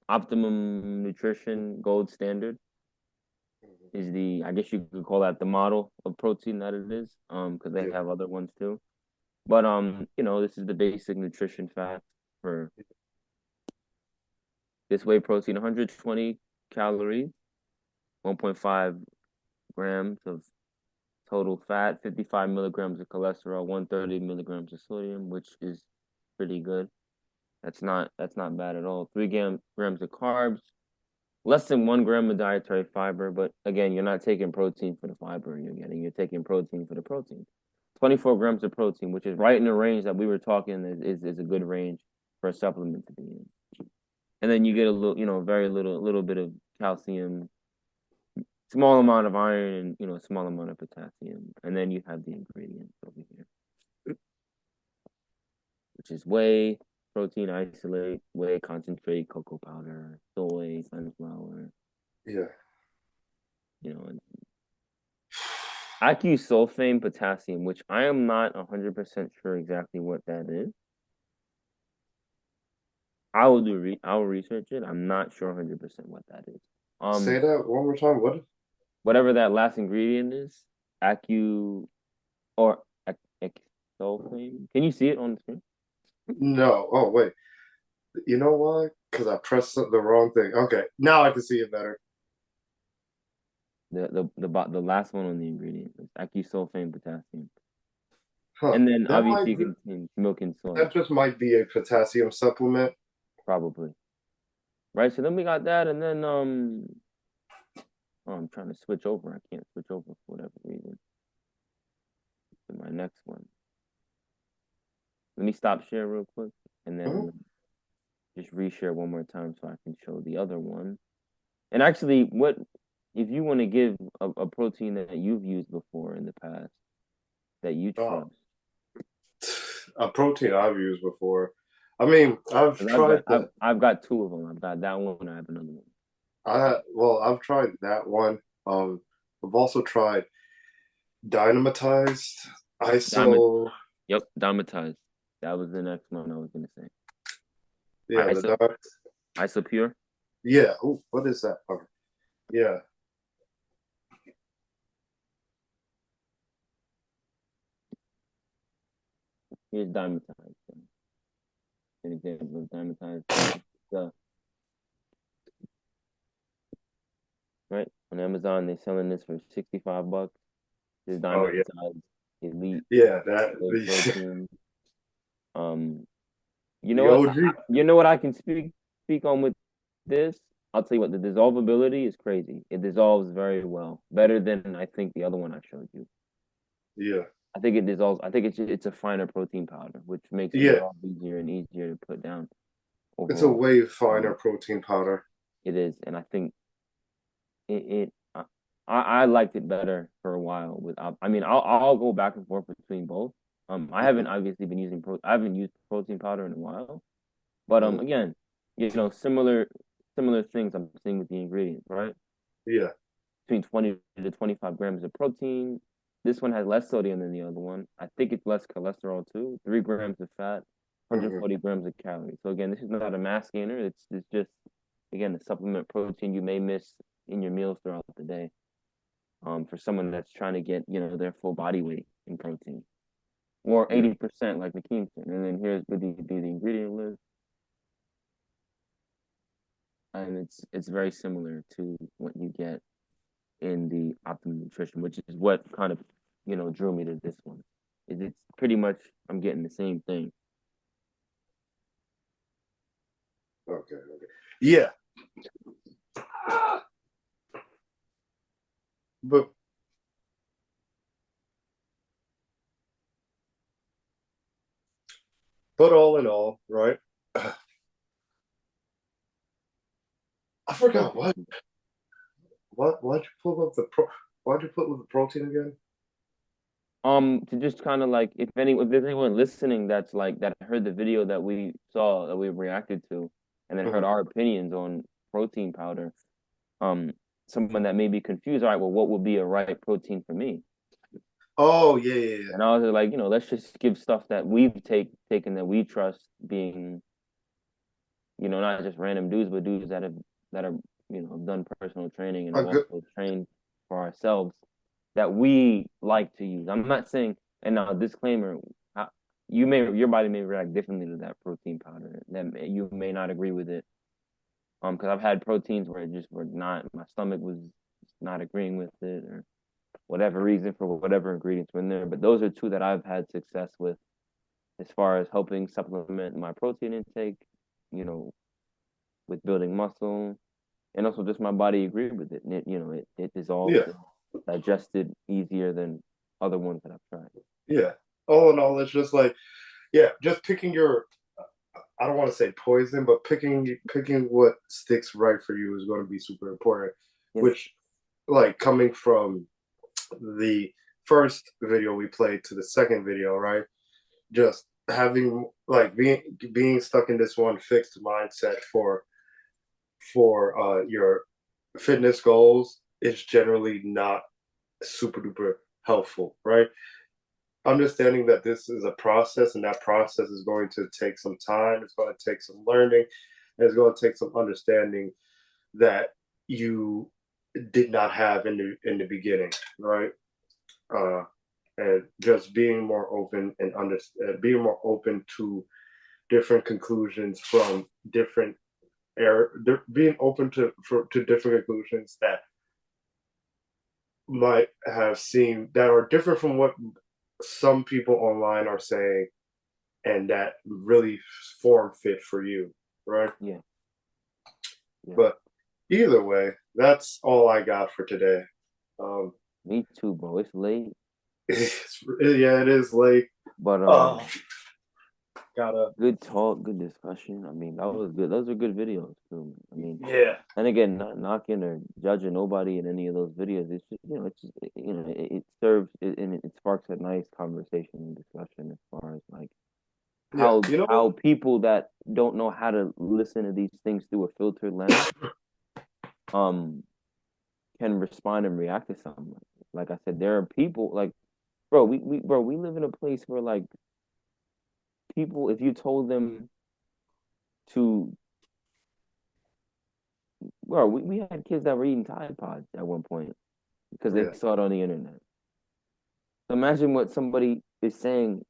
S1: Optimum Nutrition Gold Standard is I guess you could call that the model of protein that it is. Because they
S2: Yeah.
S1: have other ones too. But this is the basic nutrition fact for this whey protein: 120 calories, 1.5 grams of total fat, 55 milligrams of cholesterol, 130 milligrams of sodium, which is pretty good. That's not bad at all. 3 grams of carbs, less than 1 gram of dietary fiber. But again, you're not taking protein for the fiber you're taking protein for the protein. 24 grams of protein, which is right in the range that we were talking is a good range for a supplement to be in. And then you get a little, very little bit of calcium, small amount of iron, and a small amount of potassium. And then you have the ingredients over here, which is whey, protein isolate, whey concentrate, cocoa powder, soy, sunflower.
S2: Yeah.
S1: And sulfame potassium, which I am not 100% sure exactly what that is. I will research it. I'm not sure 100% what that is.
S2: Say that one more time. What?
S1: Whatever that last ingredient is, or sulfame. Can you see it on the screen?
S2: No. Oh, wait. You know why? Because I pressed the wrong thing. Okay, now I can see it better.
S1: The last one on the ingredient is sulfame potassium,
S2: Huh.
S1: and then
S2: That
S1: obviously
S2: might be,
S1: it contains milk and soy,
S2: that just might be a potassium supplement.
S1: probably. Right. So then we got that, and then I'm trying to switch over. I can't switch over for whatever reason. To my next one. Let me stop share real quick, and then just reshare one more time so I can show the other one. And actually, what if you want to give a protein that you've used before in the past that you trust?
S2: A protein I've used before. I mean, I've tried that.
S1: I've got two of them. I've got that one. I have another one.
S2: I've tried that one. I've also tried dynamitized iso.
S1: Yep, Dynamitized. That was the next one I was gonna say.
S2: Yeah,
S1: Isopure.
S2: Yeah. Ooh, what is that? Yeah.
S1: Here's Dynamitized. An example of Dynamitized. Right on Amazon, they're selling this for $65. This Dynamitized Elite.
S2: Yeah,
S1: Protein. You
S2: the
S1: know what?
S2: OG.
S1: You know what I can speak on with this? I'll tell you what, the dissolvability is crazy. It dissolves very well, better than I think the other one I showed you.
S2: Yeah.
S1: I think it dissolves. I think it's a finer protein powder, which makes it dissolve easier and easier to put down.
S2: It's a
S1: overall.
S2: way finer protein powder.
S1: It is, and I think it I liked it better for a while. I mean, I'll go back and forth between both. I haven't obviously been using I haven't used protein powder in a while, but
S2: Mhm.
S1: again, similar things I'm seeing with the ingredients, right?
S2: Yeah.
S1: Between 20 to 25 grams of protein. This one has less sodium than the other one. I think it's less cholesterol too. 3 grams of fat,
S2: Mhm.
S1: 140 grams of calories. So again, this is not a mass gainer. It's just again a supplement protein you may miss in your meals throughout the day. For someone that's trying to get their full body weight in protein, or
S2: Yeah.
S1: 80% like McKean said. And then here's the ingredient list, and it's very similar to what you get in the Optimum Nutrition, which is what kind of drew me to this one. It's pretty much I'm getting the same thing.
S2: Okay. Yeah. But all in all, right? I forgot why'd you pull up why'd you put with the protein again?
S1: To just kind of like if there's anyone listening that's like that heard the video that we saw that we reacted to, and then heard
S2: Mhm.
S1: our opinions on protein powder, um, someone that may be confused, all right, well, what would be a right protein for me?
S2: Oh yeah.
S1: And I was like, let's just give stuff that we've taken that we trust, being, not just random dudes, but dudes that are have done personal training and
S2: A
S1: have
S2: good
S1: also trained for ourselves that we like to use. I'm not saying, and now disclaimer, your body may react differently to that protein powder. You may not agree with it. Because I've had proteins where it just were not, my stomach was not agreeing with it, or whatever reason for whatever ingredients were in there. But those are two that I've had success with as far as helping supplement my protein intake, you know, with building muscle, and also just my body agreed with it. And it dissolves
S2: yeah.
S1: and digested easier than other ones that I've tried.
S2: Yeah. All in all, it's just like, yeah, just picking your I don't want to say poison, but picking what sticks right for you is going to be super important.
S1: Yeah.
S2: Which, like, coming from the first video we played to the second video, right? Just having like being stuck in this one fixed mindset for your fitness goals is generally not super duper helpful, right? Understanding that this is a process and that process is going to take some time, it's going to take some learning, and it's going to take some understanding that you did not have in the beginning, right? Uh, and just being more open and being more open to different conclusions from different being open to different conclusions that might have seemed that are different from what some people online are saying and that really form fit for you, right?
S1: Yeah. Yeah.
S2: But either way, that's all I got for today.
S1: Me too, bro. It's late,
S2: Yeah, it is late.
S1: but
S2: Oh, gotta.
S1: good talk, good discussion. I mean, that was good. Those are good videos too. I mean,
S2: Yeah,
S1: and again, not knocking or judging nobody in any of those videos. It's just, it's just, it serves and it sparks a nice conversation and discussion as far as like
S2: yeah.
S1: how
S2: You know what?
S1: how people that don't know how to listen to these things through a filtered lens, um, can respond and react to something. Like I said, there are people like, bro, we live in a place where like people, if you told them to, well, we had kids that were eating Tide Pods at one point because they
S2: Yeah,
S1: saw it on the internet. So imagine what somebody is saying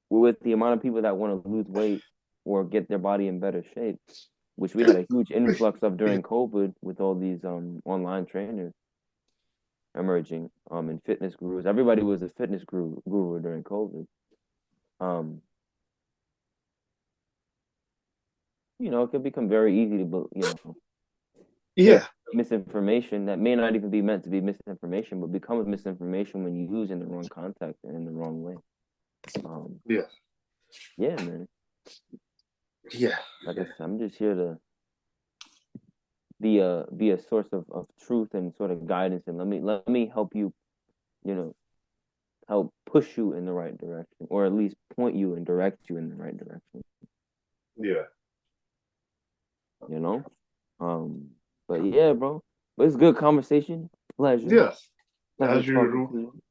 S1: with the amount of people that want to lose weight or get their body in better shape, which we had a huge influx of during COVID with all these online trainers emerging and fitness gurus. Everybody was a fitness guru during COVID. Um, it could become very easy to take
S2: yeah,
S1: misinformation that may not even be meant to be misinformation, but becomes misinformation when you use in the wrong context and in the wrong way.
S2: yeah.
S1: Yeah, man.
S2: Yeah.
S1: Like I said, I'm just here to be a source of truth and sort of guidance, and let me help you, you know, help push you in the right direction, or at least point you and direct you in the right direction.
S2: Yeah.
S1: You know, but yeah, bro. But it's good conversation. Pleasure.
S2: Yes.
S1: Pleasure
S2: As
S1: talking
S2: usual.
S1: to you.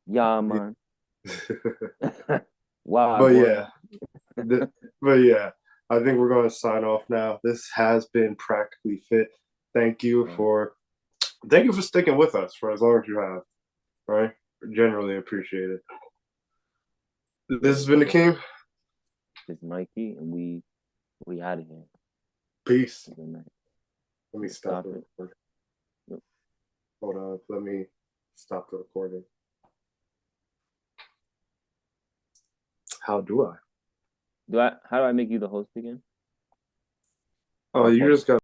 S1: Yeah,
S2: Yeah.
S1: man. Wow,
S2: But
S1: boy.
S2: yeah. But yeah. I think we're going to sign off now. This has been Practically Fit. Thank you for sticking with us for as long as you have. Right? Generally appreciate it. This has been the King.
S1: This is Mikey, and we out of here.
S2: Peace.
S1: Good night.
S2: Let me stop
S1: Stop
S2: the
S1: it.
S2: recording.
S1: Yep.
S2: Hold on. Let me stop the recording. How do I?
S1: How do I make you the host again?
S2: Oh, you just got